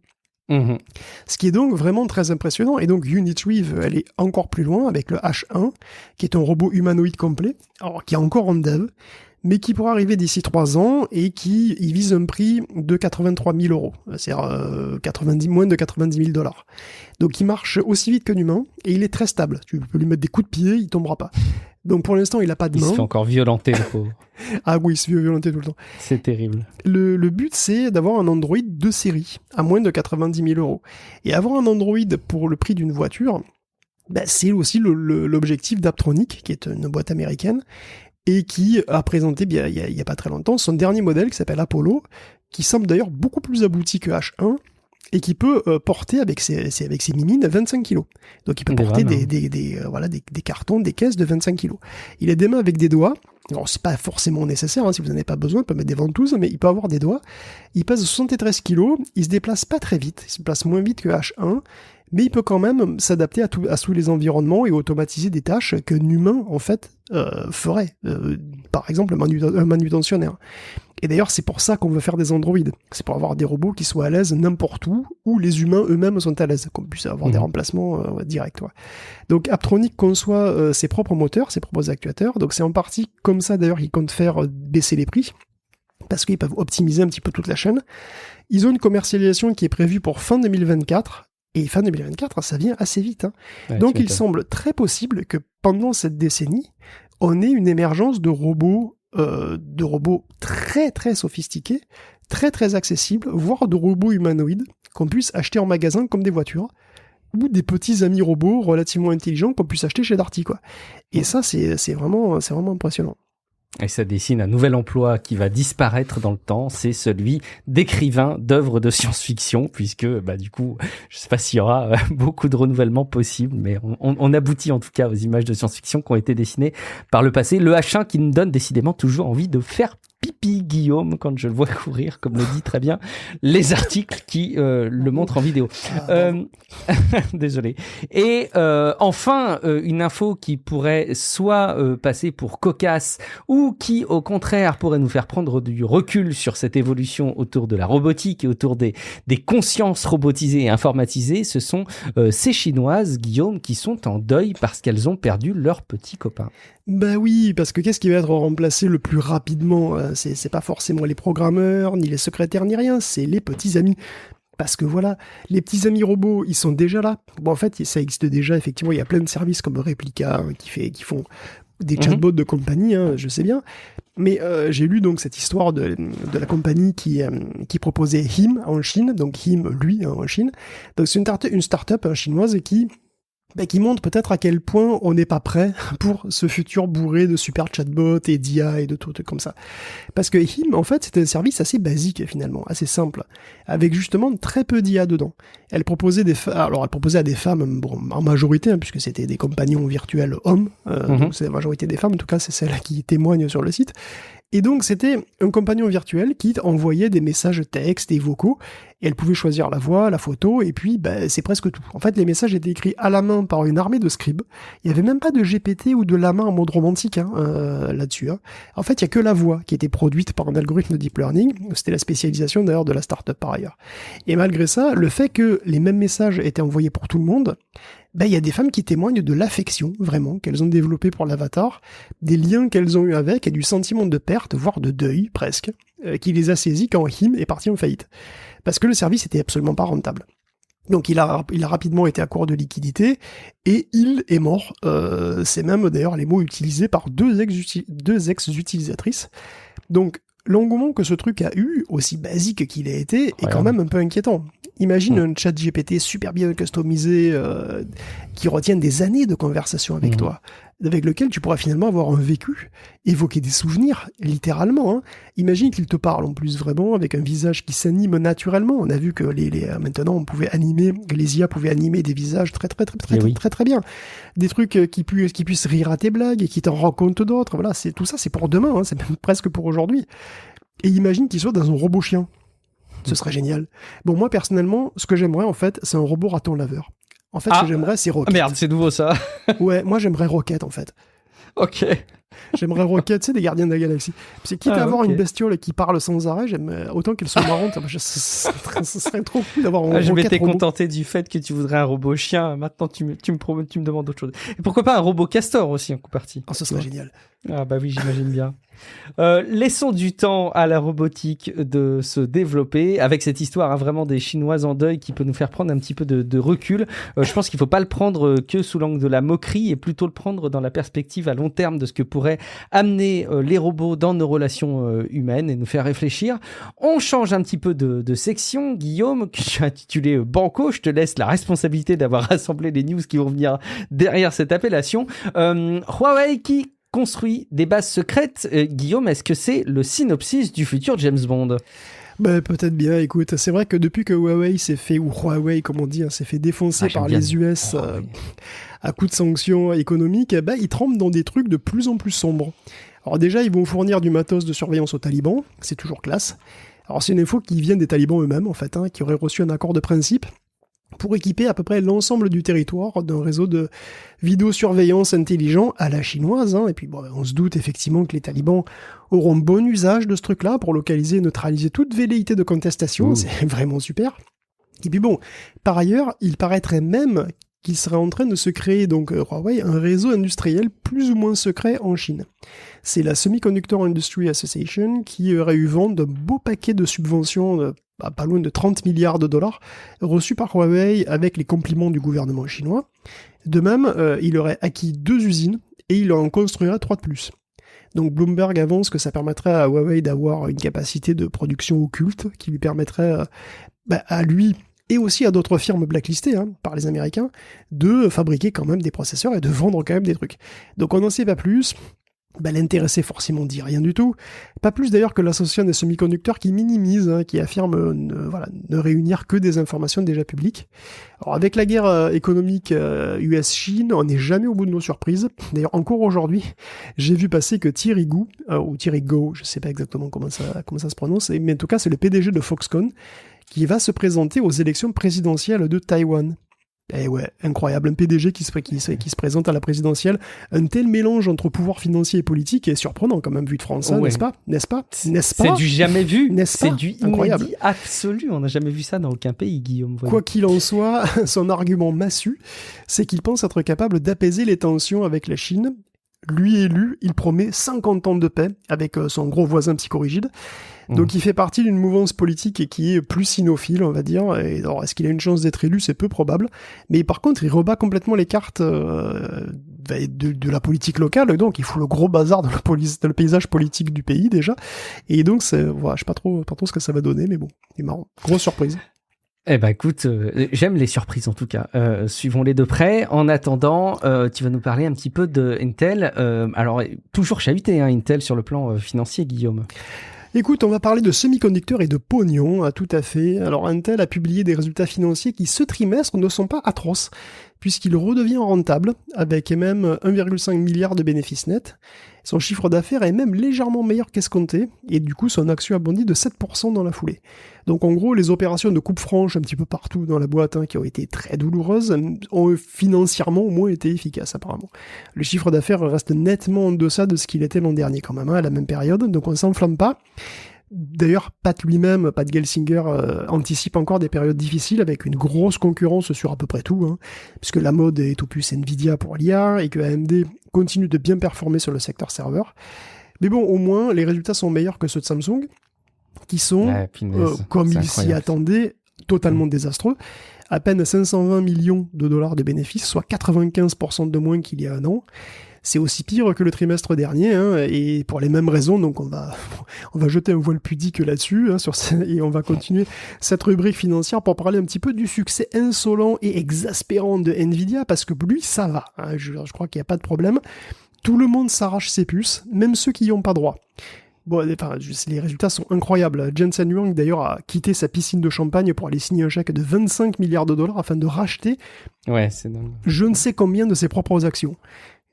Ce qui est donc vraiment très impressionnant. Et donc Unitree veut aller encore plus loin avec le H1, qui est un robot humanoïde complet, alors qui est encore en dev, mais qui pourra arriver d'ici 3 ans et qui vise un prix de 83 000 euros, c'est-à-dire moins de 90 000 $. Donc il marche aussi vite qu'un humain et il est très stable. Tu peux lui mettre des coups de pied, il tombera pas. Donc pour l'instant, il n'a pas de main. Il se fait encore violenter, le pauvre. Ah oui, il se fait violenter tout le temps. C'est terrible. Le but, c'est d'avoir un Android de série à moins de 90 000 euros. Et avoir un Android pour le prix d'une voiture, c'est aussi l'objectif d'Aptronic, qui est une boîte américaine, et qui a présenté, il y a pas très longtemps, son dernier modèle qui s'appelle Apollo, qui semble d'ailleurs beaucoup plus abouti que H1, et qui peut porter avec ses mimines 25 kilos. Donc il peut porter des cartons, des caisses de 25 kilos. Il a des mains avec des doigts. Alors c'est pas forcément nécessaire, si vous n'en avez pas besoin, il peut mettre des ventouses, mais il peut avoir des doigts. Il pèse 73 kilos, il se déplace pas très vite, il se déplace moins vite que H1, mais il peut quand même s'adapter à tous les environnements et automatiser des tâches qu'un humain, en fait, ferait. Par exemple, un manutentionnaire. Et d'ailleurs, c'est pour ça qu'on veut faire des androïdes. C'est pour avoir des robots qui soient à l'aise n'importe où les humains eux-mêmes sont à l'aise, qu'on puisse avoir des remplacements directs. Donc Aptronic conçoit ses propres moteurs, ses propres actuateurs. Donc c'est en partie comme ça, d'ailleurs, qu'ils comptent faire baisser les prix, parce qu'ils peuvent optimiser un petit peu toute la chaîne. Ils ont une commercialisation qui est prévue pour fin 2024, et fin 2024, ça vient assez vite. Ouais, donc il semble très possible que pendant cette décennie, on ait une émergence de robots très très sophistiqués, très très accessibles, voire de robots humanoïdes qu'on puisse acheter en magasin comme des voitures, ou des petits amis robots relativement intelligents qu'on puisse acheter chez Darty, quoi. Et ça, c'est vraiment impressionnant. Et ça dessine un nouvel emploi qui va disparaître dans le temps, c'est celui d'écrivain d'œuvres de science-fiction, puisque du coup, je sais pas s'il y aura beaucoup de renouvellement possible, mais on aboutit en tout cas aux images de science-fiction qui ont été dessinées par le passé. Le H1 qui me donne décidément toujours envie de faire pipi, Guillaume, quand je le vois courir, comme le dit très bien les articles qui le montrent en vidéo. Désolé. Et enfin, une info qui pourrait soit passer pour cocasse, ou qui, au contraire, pourrait nous faire prendre du recul sur cette évolution autour de la robotique et autour des consciences robotisées et informatisées, ce sont ces Chinoises, Guillaume, qui sont en deuil parce qu'elles ont perdu leur petit copain. Oui, parce que qu'est-ce qui va être remplacé le plus rapidement ? C'est pas forcément les programmeurs, ni les secrétaires, ni rien, c'est les petits amis. Parce que voilà, les petits amis robots, ils sont déjà là. Bon, en fait, ça existe déjà, effectivement, il y a plein de services comme Replica qui font des chatbots de compagnie, je sais bien. Mais j'ai lu donc cette histoire de la compagnie qui proposait Him en Chine, donc Him, lui, en Chine. Donc c'est une start-up chinoise qui montre peut-être à quel point on n'est pas prêt pour ce futur bourré de super chatbots et d'IA et de tout comme ça. Parce que Him, en fait, c'était un service assez basique finalement, assez simple, avec justement très peu d'IA dedans. Elle proposait à des femmes, bon, en majorité, puisque c'était des compagnons virtuels hommes, donc c'est la majorité des femmes, en tout cas c'est celles qui témoignent sur le site. Et donc, c'était un compagnon virtuel qui envoyait des messages textes et vocaux, et elle pouvait choisir la voix, la photo, et puis, c'est presque tout. En fait, les messages étaient écrits à la main par une armée de scribes. Il n'y avait même pas de GPT ou de la main en mode romantique, là-dessus. En fait, il n'y a que la voix qui était produite par un algorithme de deep learning. C'était la spécialisation, d'ailleurs, de la startup par ailleurs. Et malgré ça, le fait que les mêmes messages étaient envoyés pour tout le monde, il y a des femmes qui témoignent de l'affection, vraiment, qu'elles ont développée pour l'avatar, des liens qu'elles ont eu avec, et du sentiment de perte, voire de deuil, presque, qui les a saisis quand Him est parti en faillite. Parce que le service était absolument pas rentable. Donc il a rapidement été à court de liquidité, et il est mort. C'est même d'ailleurs les mots utilisés par deux ex-utilisatrices. Donc l'engouement que ce truc a eu, aussi basique qu'il a été, est quand même un peu inquiétant. Imagine un chat GPT super bien customisé qui retienne des années de conversation avec toi, avec lequel tu pourras finalement avoir un vécu, évoquer des souvenirs, littéralement. Imagine qu'il te parle en plus vraiment avec un visage qui s'anime naturellement. On a vu que maintenant les IA pouvaient animer des visages très bien. Des trucs qui puissent rire à tes blagues et qui t'en racontent d'autres. Voilà, tout ça, c'est pour demain, c'est même presque pour aujourd'hui. Et imagine qu'il soit dans un robot chien. Ce serait génial. Bon, moi, personnellement, ce que j'aimerais, en fait, c'est un robot raton laveur. En fait, ce que j'aimerais, c'est Rocket. Merde, c'est nouveau, ça. Ouais, moi, j'aimerais Rocket, en fait. Ok. J'aimerais Rocket, tu sais, des Gardiens de la Galaxie. C'est quitte à avoir une bestiole qui parle sans arrêt, j'aime autant qu'elle soit marrante. Ce serait trop cool d'avoir un Rocket. Je m'étais contenté du fait que tu voudrais un robot chien. Maintenant, tu me demandes autre chose. Et pourquoi pas un robot castor aussi, en coup partie. Ce serait génial. Ah bah oui, j'imagine bien. Laissons du temps à la robotique de se développer avec cette histoire vraiment des Chinoises en deuil qui peut nous faire prendre un petit peu de recul. Je pense qu'il ne faut pas le prendre que sous l'angle de la moquerie et plutôt le prendre dans la perspective à long terme de ce que pourraient amener les robots dans nos relations humaines et nous faire réfléchir. On change un petit peu de section. Guillaume, que tu as intitulé Banco, je te laisse la responsabilité d'avoir rassemblé les news qui vont venir derrière cette appellation. Huawei qui construit des bases secrètes. Guillaume, est-ce que c'est le synopsis du futur James Bond ? Peut-être bien, écoute, c'est vrai que depuis que Huawei s'est fait, ou Huawei comme on dit, s'est fait défoncer par les US à coups de sanctions économiques, ils trempent dans des trucs de plus en plus sombres. Alors déjà, ils vont fournir du matos de surveillance aux talibans, c'est toujours classe. Alors c'est une info qui vient des talibans eux-mêmes, en fait, qui auraient reçu un accord de principe pour équiper à peu près l'ensemble du territoire d'un réseau de vidéosurveillance intelligent à la chinoise. Et puis on se doute effectivement que les talibans auront bon usage de ce truc-là pour localiser et neutraliser toute velléité de contestation. C'est vraiment super. Et puis par ailleurs, il paraîtrait même qu'il serait en train de se créer, donc Huawei, un réseau industriel plus ou moins secret en Chine. C'est la Semiconductor Industry Association qui aurait eu vent d'un beau paquet de subventions pas loin de 30 milliards de dollars reçus par Huawei avec les compliments du gouvernement chinois. De même, il aurait acquis 2 usines et il en construira 3 de plus. Donc Bloomberg avance que ça permettrait à Huawei d'avoir une capacité de production occulte qui lui permettrait à lui et aussi à d'autres firmes blacklistées par les Américains de fabriquer quand même des processeurs et de vendre quand même des trucs. Donc on n'en sait pas plus. L'intéressé forcément dit rien du tout. Pas plus d'ailleurs que l'association des semi-conducteurs qui minimise, qui affirme ne réunir que des informations déjà publiques. Alors avec la guerre économique US-Chine, on n'est jamais au bout de nos surprises. D'ailleurs encore aujourd'hui, j'ai vu passer que Thierry Gu, ou Thierry Go, je sais pas exactement comment ça se prononce, mais en tout cas c'est le PDG de Foxconn, qui va se présenter aux élections présidentielles de Taïwan. Eh ouais, incroyable, un PDG qui se présente à la présidentielle. Un tel mélange entre pouvoir financier et politique est surprenant quand même vu de France, n'est-ce pas ? C'est du jamais vu, c'est du incroyable, inédit absolu. On n'a jamais vu ça dans aucun pays, Guillaume. Voyez. Quoi qu'il en soit, son argument massu, c'est qu'il pense être capable d'apaiser les tensions avec la Chine lui élu, il promet 50 ans de paix avec son gros voisin psychorigide. Donc il fait partie d'une mouvance politique qui est plus sinophile, on va dire. Et alors, est-ce qu'il a une chance d'être élu? C'est peu probable. Mais par contre, il rebat complètement les cartes de la politique locale. Donc il fout le gros bazar dans le paysage politique du pays déjà. Et donc, voilà, je sais pas trop ce que ça va donner, mais bon, c'est marrant. Grosse surprise. Eh ben écoute, j'aime les surprises en tout cas. Suivons-les de près. En attendant, tu vas nous parler un petit peu de Intel. Alors, toujours chahuté, Intel sur le plan financier, Guillaume. Écoute, on va parler de semi-conducteurs et de pognon, tout à fait. Alors Intel a publié des résultats financiers qui, ce trimestre, ne sont pas atroces, puisqu'il redevient rentable, avec même 1,5 milliard de bénéfices nets. Son chiffre d'affaires est même légèrement meilleur qu'escompté, et du coup son action a bondi de 7% dans la foulée. Donc en gros, les opérations de coupe franche un petit peu partout dans la boîte, qui ont été très douloureuses, ont financièrement au moins été efficaces apparemment. Le chiffre d'affaires reste nettement en deçà de ce qu'il était l'an dernier quand même, à la même période, donc on ne s'enflamme pas. D'ailleurs, Pat Gelsinger, anticipe encore des périodes difficiles avec une grosse concurrence sur à peu près tout, puisque la mode est au plus Nvidia pour l'IA et que AMD continue de bien performer sur le secteur serveur. Mais bon, au moins, les résultats sont meilleurs que ceux de Samsung, qui sont, comme il s'y attendait, totalement désastreux. À peine 520 millions de dollars de bénéfices, soit 95% de moins qu'il y a un an. C'est aussi pire que le trimestre dernier, et pour les mêmes raisons, donc on va jeter un voile pudique là-dessus, et on va continuer cette rubrique financière pour parler un petit peu du succès insolent et exaspérant de Nvidia, parce que lui, ça va, je crois qu'il n'y a pas de problème. Tout le monde s'arrache ses puces, même ceux qui n'y ont pas droit. Bon, enfin, les résultats sont incroyables. Jensen Huang, d'ailleurs, a quitté sa piscine de champagne pour aller signer un chèque de 25 milliards de dollars afin de racheter je ne sais combien de ses propres actions.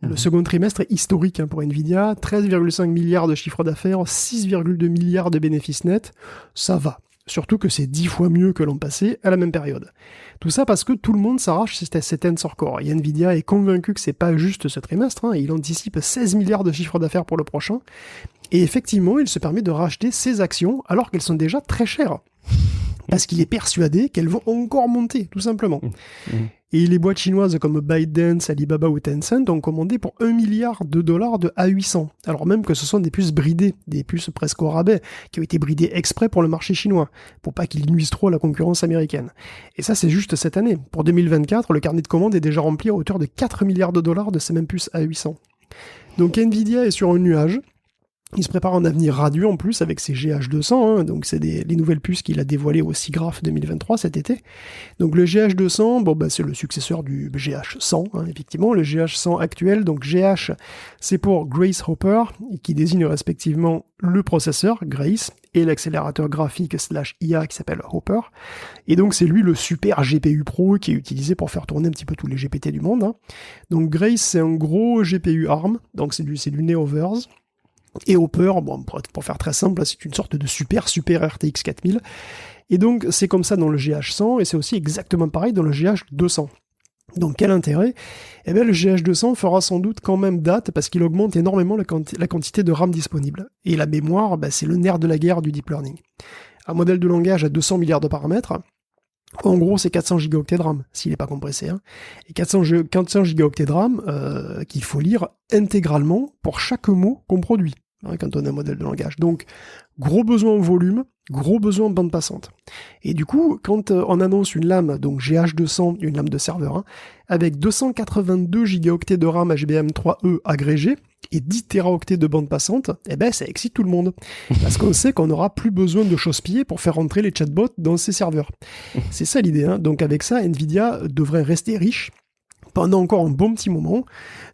Le second trimestre est historique pour Nvidia, 13,5 milliards de chiffre d'affaires, 6,2 milliards de bénéfices nets, ça va. Surtout que c'est 10 fois mieux que l'an passé à la même période. Tout ça parce que tout le monde s'arrache cet Tensor Core. Et Nvidia est convaincu que c'est pas juste ce trimestre, il anticipe 16 milliards de chiffre d'affaires pour le prochain. Et effectivement, il se permet de racheter ses actions alors qu'elles sont déjà très chères. Parce qu'il est persuadé qu'elles vont encore monter, tout simplement. Et les boîtes chinoises comme ByteDance, Alibaba ou Tencent ont commandé pour 1 milliard de dollars de A800, alors même que ce sont des puces bridées, des puces presque au rabais, qui ont été bridées exprès pour le marché chinois, pour pas qu'ils nuisent trop à la concurrence américaine. Et ça, c'est juste cette année. Pour 2024, le carnet de commandes est déjà rempli à hauteur de 4 milliards de dollars de ces mêmes puces A800. Donc Nvidia est sur un nuage. Il se prépare un avenir radieux en plus avec ses GH200, donc c'est les nouvelles puces qu'il a dévoilées au SIGGRAPH 2023 cet été. Donc le GH200, c'est le successeur du GH100, effectivement, le GH100 actuel. Donc GH, c'est pour Grace Hopper, qui désigne respectivement le processeur, Grace, et l'accélérateur graphique /IA qui s'appelle Hopper. Et donc c'est lui le super GPU Pro qui est utilisé pour faire tourner un petit peu tous les GPT du monde. Donc Grace, c'est un gros GPU ARM, donc c'est du Neoverse. Et Hopper, pour faire très simple, c'est une sorte de super RTX 4000. Et donc, c'est comme ça dans le GH100, et c'est aussi exactement pareil dans le GH200. Donc, quel intérêt ? Eh bien, le GH200 fera sans doute quand même date, parce qu'il augmente énormément la quantité de RAM disponible. Et la mémoire, c'est le nerf de la guerre du deep learning. Un modèle de langage à 200 milliards de paramètres, en gros, c'est 400 gigaoctets de RAM, s'il n'est pas compressé. Et 400 gigaoctets de RAM qu'il faut lire intégralement pour chaque mot qu'on produit, quand on a un modèle de langage. Donc, gros besoin en volume, gros besoin en bande passante. Et du coup, quand on annonce une lame, donc GH200, une lame de serveur, avec 282 gigaoctets de RAM HBM3E agrégé, et 10 teraoctets de bande passante, ça excite tout le monde. Parce qu'on sait qu'on n'aura plus besoin de chausse-pieds pour faire rentrer les chatbots dans ces serveurs. C'est ça l'idée. Donc avec ça, Nvidia devrait rester riche pendant encore un bon petit moment.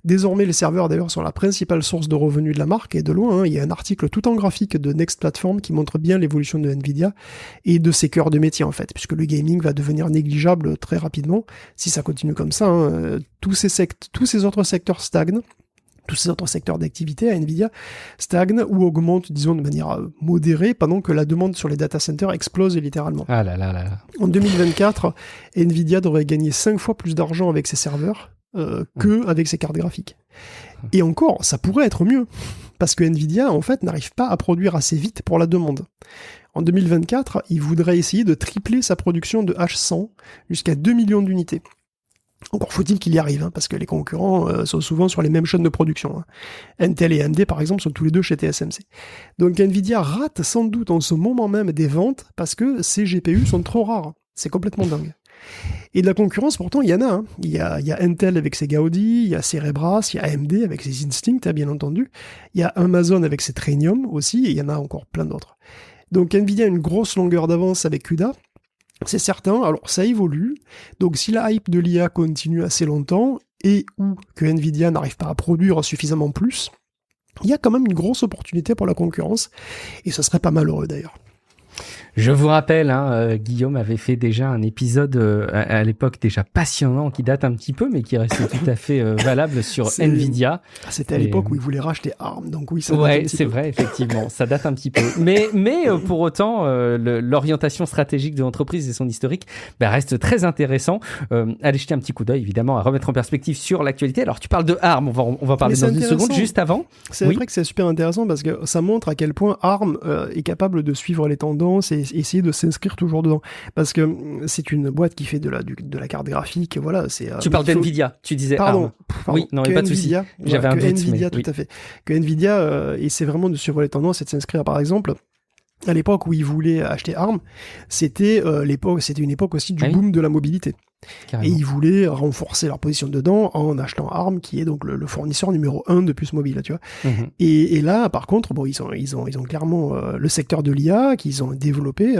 Désormais, les serveurs, d'ailleurs, sont la principale source de revenus de la marque, et de loin, il y a un article tout en graphique de Next Platform qui montre bien l'évolution de Nvidia et de ses cœurs de métier, en fait, puisque le gaming va devenir négligeable très rapidement si ça continue comme ça. Tous ces autres secteurs stagnent. Tous ces autres secteurs d'activité à Nvidia stagnent ou augmentent, disons, de manière modérée, pendant que la demande sur les data centers explose littéralement. Ah là là là là. En 2024, Nvidia devrait gagner 5 fois plus d'argent avec ses serveurs qu'avec ses cartes graphiques. Et encore, ça pourrait être mieux, parce que Nvidia, en fait, n'arrive pas à produire assez vite pour la demande. En 2024, il voudrait essayer de tripler sa production de H100 jusqu'à 2 millions d'unités. Encore faut-il qu'il y arrive, hein, parce que les concurrents sont souvent sur les mêmes chaînes de production. Hein. Intel et AMD, par exemple, sont tous les deux chez TSMC. Donc Nvidia rate sans doute en ce moment même des ventes parce que ces GPU sont trop rares. C'est complètement dingue. Et de la concurrence, pourtant, il y en a. Hein. Il y a Intel avec ses Gaudi, il y a Cerebras, il y a AMD avec ses Instinct, bien entendu. Il y a Amazon avec ses Trainium aussi, et il y en a encore plein d'autres. Donc Nvidia a une grosse longueur d'avance avec CUDA. C'est certain, alors ça évolue, donc si la hype de l'IA continue assez longtemps, et ou que Nvidia n'arrive pas à produire suffisamment plus, il y a quand même une grosse opportunité pour la concurrence, et ce serait pas malheureux d'ailleurs. Je vous rappelle, Guillaume avait fait déjà un épisode à l'époque déjà passionnant qui date un petit peu, mais qui reste tout à fait valable sur Nvidia. C'était à l'époque où il voulait racheter ARM, donc oui, ça date ouais, c'est vrai, effectivement, ça date un petit peu. Mais pour autant, l'orientation stratégique de l'entreprise et son historique reste très intéressant. Allez jeter un petit coup d'œil, évidemment, à remettre en perspective sur l'actualité. Alors, tu parles de ARM, on va parler dans une seconde, juste avant. C'est vrai que c'est super intéressant parce que ça montre à quel point ARM est capable de suivre les tendances et essayer de s'inscrire toujours dedans. Parce que c'est une boîte qui fait de la carte graphique, voilà. Tu parles d'NVIDIA, tu disais pardon, ARM. Oui, non, il n'y a pas de souci. J'avais un doute. NVIDIA, tout à fait. Que NVIDIA essaie vraiment de suivre les tendances et de s'inscrire, par exemple, à l'époque où ils voulaient acheter ARM, c'était une époque aussi du boom de la mobilité. Carrément. Et ils voulaient renforcer leur position dedans en achetant ARM, qui est donc le fournisseur numéro 1 de puces mobiles, tu vois. Mm-hmm. Et là, par contre, bon, ils ont clairement le secteur de l'IA qu'ils ont développé.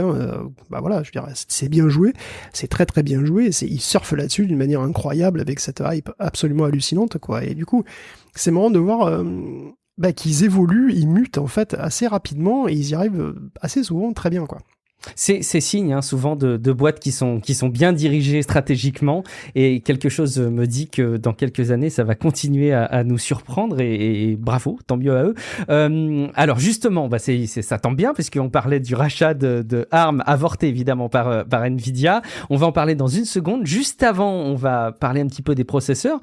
Voilà, je veux dire, c'est bien joué, c'est très très bien joué. Ils surfent là-dessus d'une manière incroyable avec cette hype absolument hallucinante, quoi. Et du coup, c'est marrant de voir. Qu'ils évoluent, ils mutent en fait assez rapidement et ils y arrivent assez souvent très bien, quoi. C'est signe souvent de boîtes qui sont bien dirigées stratégiquement, et quelque chose me dit que dans quelques années ça va continuer à nous surprendre, et bravo, tant mieux à eux. Alors justement, ça tombe bien puisqu'on parlait du rachat de ARM avorté évidemment par Nvidia. On va en parler dans une seconde. Juste avant, on va parler un petit peu des processeurs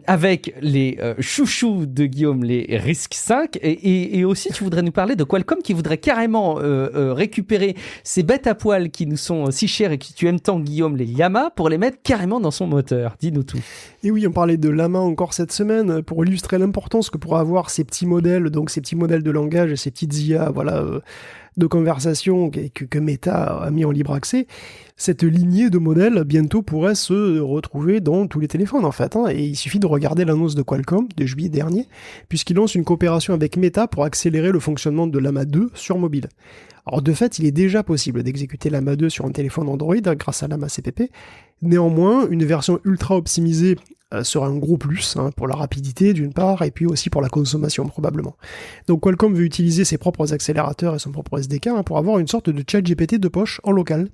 avec les chouchous de Guillaume, les RISC-V, et aussi tu voudrais nous parler de Qualcomm qui voudrait carrément récupérer ces bêtes à poil qui nous sont si chères et que tu aimes tant, Guillaume, les Llama, pour les mettre carrément dans son moteur. Dis-nous tout. Et oui, on parlait de Llama encore cette semaine pour illustrer l'importance que pourraient avoir ces petits modèles, donc ces petits modèles de langage et ces petites IA, de conversation que Meta a mis en libre accès. Cette lignée de modèles bientôt pourrait se retrouver dans tous les téléphones en fait, et il suffit de regarder l'annonce de Qualcomm de juillet dernier, puisqu'il lance une coopération avec Meta pour accélérer le fonctionnement de Llama 2 sur mobile. Alors de fait, il est déjà possible d'exécuter Llama 2 sur un téléphone Android grâce à Llama CPP. Néanmoins, une version ultra optimisée sera un gros plus pour la rapidité d'une part, et puis aussi pour la consommation probablement. Donc Qualcomm veut utiliser ses propres accélérateurs et son propre SDK pour avoir une sorte de chat GPT de poche en local.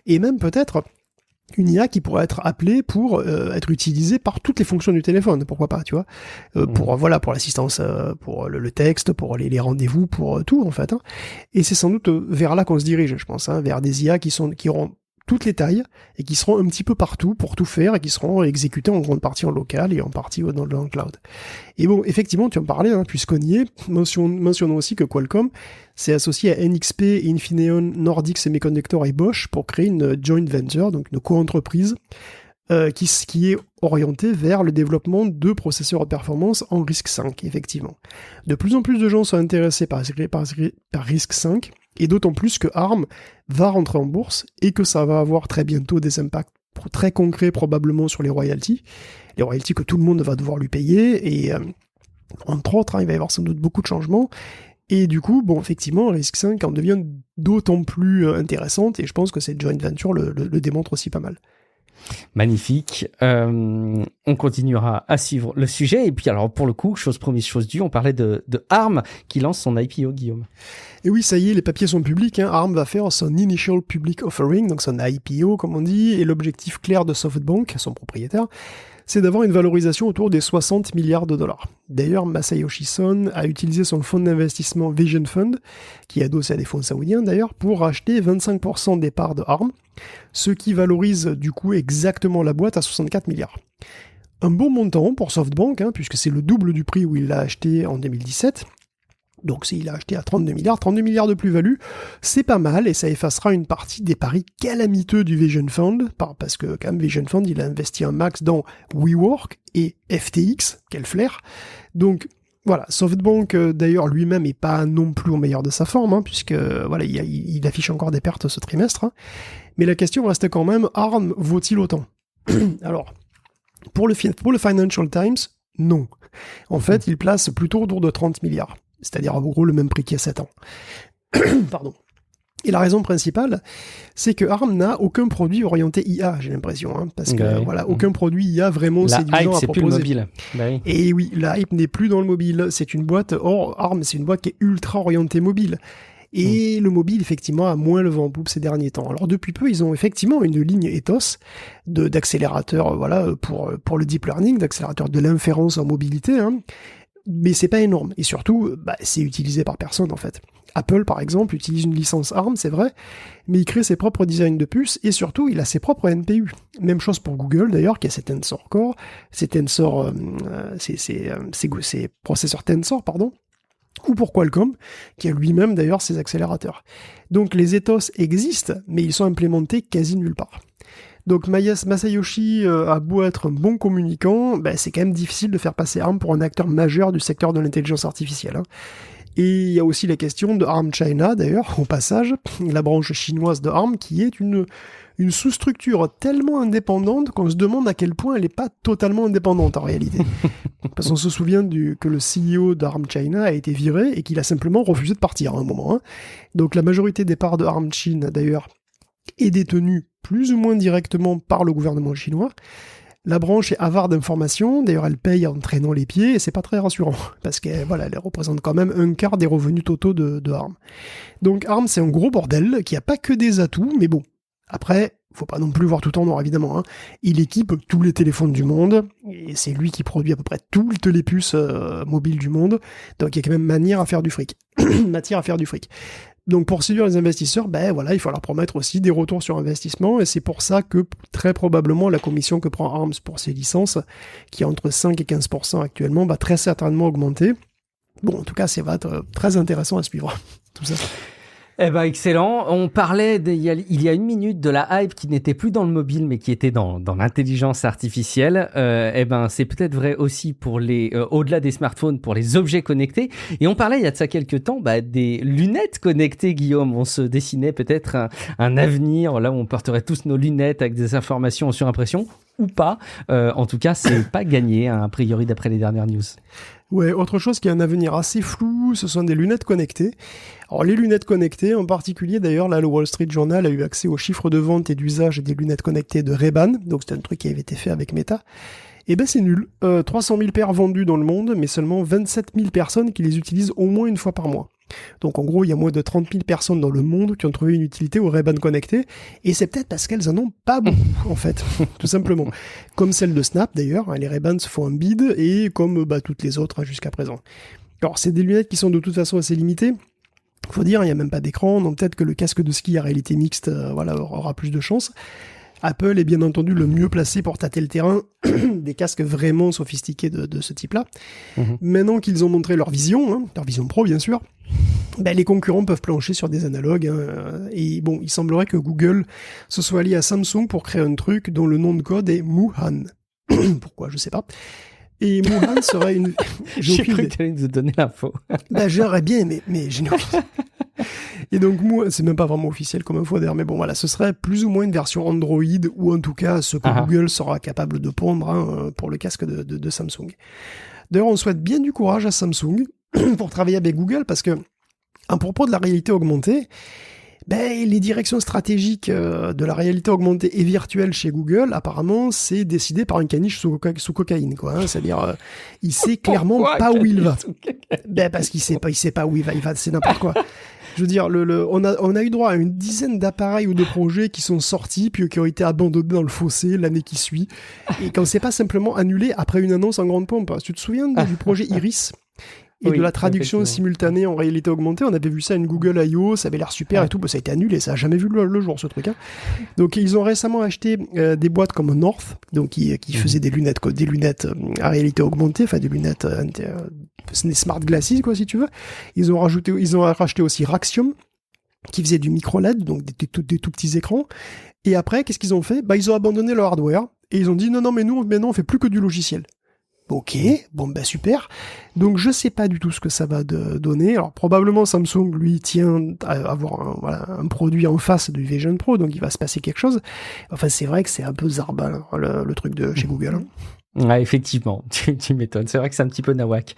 Et même peut-être une IA qui pourrait être appelée pour être utilisée par toutes les fonctions du téléphone, pourquoi pas, tu vois, pour l'assistance, pour le texte, pour les rendez-vous, pour tout en fait. Et c'est sans doute vers là qu'on se dirige, je pense, vers des IA qui auront toutes les tailles et qui seront un petit peu partout pour tout faire et qui seront exécutées en grande partie en local et en partie dans le cloud. Et bon, effectivement, tu en parlais, puisqu'on y est, mentionnons aussi que Qualcomm s'est associé à NXP, Infineon, Nordic Semiconductor et Bosch pour créer une joint venture, donc une co-entreprise qui est orientée vers le développement de processeurs de performance en RISC-V, effectivement. De plus en plus de gens sont intéressés par RISC-V, et d'autant plus que ARM va rentrer en bourse et que ça va avoir très bientôt des impacts très concrets probablement sur les royalties que tout le monde va devoir lui payer, et entre autres, il va y avoir sans doute beaucoup de changements. Et du coup, bon, effectivement, RISC-V en devient d'autant plus intéressante, et je pense que cette joint venture le démontre aussi pas mal. Magnifique. On continuera à suivre le sujet. Et puis alors, pour le coup, chose promise, chose due, on parlait de ARM qui lance son IPO, Guillaume. Et oui, ça y est, les papiers sont publics. ARM va faire son Initial Public Offering, donc son IPO, comme on dit, et l'objectif clair de SoftBank, son propriétaire, c'est d'avoir une valorisation autour des 60 milliards de dollars. D'ailleurs, Masayoshi Son a utilisé son fonds d'investissement Vision Fund, qui est adossé à des fonds saoudiens d'ailleurs, pour racheter 25% des parts de ARM, ce qui valorise du coup exactement la boîte à 64 milliards. Un bon montant pour SoftBank, puisque c'est le double du prix où il l'a acheté en 2017. Donc il a acheté à 32 milliards de plus-value, c'est pas mal et ça effacera une partie des paris calamiteux du Vision Fund, parce que quand même Vision Fund il a investi un max dans WeWork et FTX, quel flair. Donc voilà, SoftBank d'ailleurs lui-même est pas non plus au meilleur de sa forme, hein, puisque voilà il affiche encore des pertes ce trimestre. Hein. Mais la question reste quand même, ARM vaut-il autant? Alors, pour le Financial Times, non. En fait, il place plutôt autour de 30 milliards. C'est-à-dire en gros le même prix qu'il y a 7 ans. Pardon. Et la raison principale, c'est que ARM n'a aucun produit orienté IA, j'ai l'impression, hein, parce que voilà, aucun produit IA vraiment séduisant à proposer. La hype, c'est plus le mobile. Bah oui. Et oui, la hype n'est plus dans le mobile. C'est une boîte, ARM, c'est une boîte qui est ultra orientée mobile. Et le mobile, effectivement, a moins le vent en poupe ces derniers temps. Alors, depuis peu, ils ont effectivement une ligne ethos d'accélérateur, voilà, pour le deep learning, d'accélérateur de l'inférence en mobilité, hein. Mais c'est pas énorme. Et surtout, c'est utilisé par personne, en fait. Apple, par exemple, utilise une licence ARM, c'est vrai, mais il crée ses propres designs de puces, et surtout, il a ses propres NPU. Même chose pour Google, d'ailleurs, qui a ses Tensor Core, ses processeurs Tensor, pardon, ou pour Qualcomm, qui a lui-même, d'ailleurs, ses accélérateurs. Donc, les ethos existent, mais ils sont implémentés quasi nulle part. Donc Masayoshi a beau être un bon communicant, c'est quand même difficile de faire passer ARM pour un acteur majeur du secteur de l'intelligence artificielle. Hein. Et il y a aussi la question de ARM China, d'ailleurs, au passage, la branche chinoise de ARM, qui est une sous-structure tellement indépendante qu'on se demande à quel point elle n'est pas totalement indépendante en réalité. Parce qu'on se souvient que le CEO d'ARM China a été viré et qu'il a simplement refusé de partir à un moment. Hein. Donc la majorité des parts de ARM Chine, d'ailleurs, est détenue plus ou moins directement par le gouvernement chinois. La branche est avare d'informations, d'ailleurs elle paye en traînant les pieds, et c'est pas très rassurant, parce qu'elle représente quand même un quart des revenus totaux de ARM. Donc ARM c'est un gros bordel, qui a pas que des atouts, mais bon, après, faut pas non plus voir tout en noir évidemment, hein. Il équipe tous les téléphones du monde, et c'est lui qui produit à peu près toutes les puces mobiles du monde, donc il y a quand même matière à faire du fric. Donc pour séduire les investisseurs, il faut leur promettre aussi des retours sur investissement, et c'est pour ça que très probablement la commission que prend ARMS pour ses licences, qui est entre 5 et 15% actuellement, va très certainement augmenter. Bon, en tout cas, ça va être très intéressant à suivre, tout ça. Eh ben excellent. On parlait il y a une minute de la hype qui n'était plus dans le mobile mais qui était dans l'intelligence artificielle. C'est peut-être vrai aussi pour les au-delà des smartphones, pour les objets connectés. Et on parlait il y a de ça quelques temps des lunettes connectées, Guillaume. On se dessinait peut-être un avenir là où on porterait tous nos lunettes avec des informations en surimpression ou pas. En tout cas, c'est pas gagné hein, a priori d'après les dernières news. Ouais, autre chose qui a un avenir assez flou, ce sont des lunettes connectées. Alors les lunettes connectées, en particulier d'ailleurs, là le Wall Street Journal a eu accès aux chiffres de vente et d'usage des lunettes connectées de Ray-Ban, donc c'est un truc qui avait été fait avec Meta. Et c'est nul, 300 000 paires vendues dans le monde, mais seulement 27 000 personnes qui les utilisent au moins une fois par mois. Donc en gros, il y a moins de 30 000 personnes dans le monde qui ont trouvé une utilité aux Ray-Ban connectés, et c'est peut-être parce qu'elles en ont pas beaucoup, en fait, tout simplement. Comme celle de Snap, d'ailleurs, les Ray-Ban se font un bid, et comme toutes les autres jusqu'à présent. Alors c'est des lunettes qui sont de toute façon assez limitées, faut dire, il n'y a même pas d'écran, donc peut-être que le casque de ski à réalité mixte aura plus de chance. Apple est bien entendu le mieux placé pour tâter le terrain des casques vraiment sophistiqués de ce type-là. Maintenant qu'ils ont montré leur vision pro bien sûr, les concurrents peuvent plancher sur des analogues. Et bon, il semblerait que Google se soit allié à Samsung pour créer un truc dont le nom de code est Muhan. Pourquoi, je sais pas. Et Muhan serait une... J'ai cru que tu allais nous donner l'info. J'aurais bien aimé, mais je n'ai pas. Et donc, c'est même pas vraiment officiel comme info d'ailleurs, mais bon, voilà, ce serait plus ou moins une version Android, ou en tout cas ce que Google sera capable de pondre pour le casque de Samsung. D'ailleurs, on souhaite bien du courage à Samsung pour travailler avec Google, parce que, à propos de la réalité augmentée, les directions stratégiques de la réalité augmentée et virtuelle chez Google, apparemment, c'est décidé par une caniche sous cocaïne, quoi. Hein, c'est-à-dire, il sait clairement pas où il va. Parce qu'il sait pas où il va, c'est n'importe quoi. Je veux dire, on a eu droit à une dizaine d'appareils ou de projets qui sont sortis, puis qui ont été abandonnés dans le fossé l'année qui suit, et qu'on s'est pas simplement annulé après une annonce en grande pompe. Tu te souviens du projet Iris ? et Oui, de la traduction effectivement. simultanée en réalité augmentée. On avait vu ça à une Google I.O., ça avait l'air super et tout, ça a été annulé, ça a jamais vu le jour ce truc. Hein. Donc ils ont récemment acheté des boîtes comme North, donc qui faisaient des lunettes à réalité augmentée, enfin des lunettes smart glasses quoi si tu veux. Ils ont racheté aussi Raxium, qui faisait du micro LED, donc des tout petits écrans. Et après, qu'est-ce qu'ils ont fait ? Ils ont abandonné leur hardware et ils ont dit non mais nous maintenant on fait plus que du logiciel. Ok, bon super. Donc je sais pas du tout ce que ça va donner. Alors probablement Samsung lui tient à avoir un produit en face du Vision Pro, donc il va se passer quelque chose. Enfin c'est vrai que c'est un peu zarbal le truc de chez Google. Hein. Ouais, effectivement, tu m'étonnes. C'est vrai que c'est un petit peu nawak.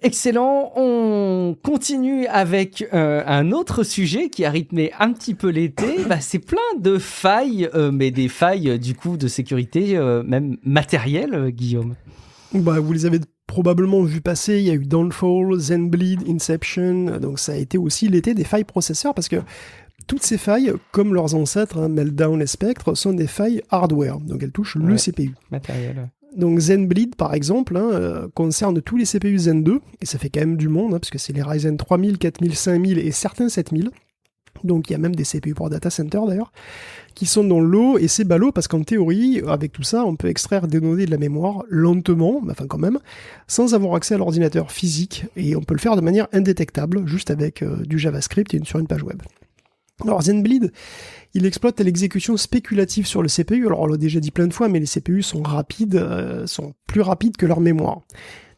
Excellent. On continue avec un autre sujet qui a rythmé un petit peu l'été. C'est plein de failles, mais des failles du coup de sécurité, même matérielles, Guillaume. Vous les avez probablement vu passer. Il y a eu Downfall, Zenbleed, Inception. Donc ça a été aussi l'été des failles processeurs parce que toutes ces failles, comme leurs ancêtres, Meltdown et Spectre, sont des failles hardware. Donc elles touchent le CPU. Matériel. Donc Zenbleed, par exemple, concerne tous les CPU Zen 2, et ça fait quand même du monde, parce que c'est les Ryzen 3000, 4000, 5000 et certains 7000. Donc il y a même des CPU pour data center d'ailleurs, qui sont dans l'eau, et c'est ballot parce qu'en théorie, avec tout ça, on peut extraire des données de la mémoire lentement, enfin quand même, sans avoir accès à l'ordinateur physique, et on peut le faire de manière indétectable, juste avec du JavaScript et sur une page web. Alors Zenbleed, il exploite l'exécution spéculative sur le CPU. Alors on l'a déjà dit plein de fois, mais les CPU sont plus rapides que leur mémoire.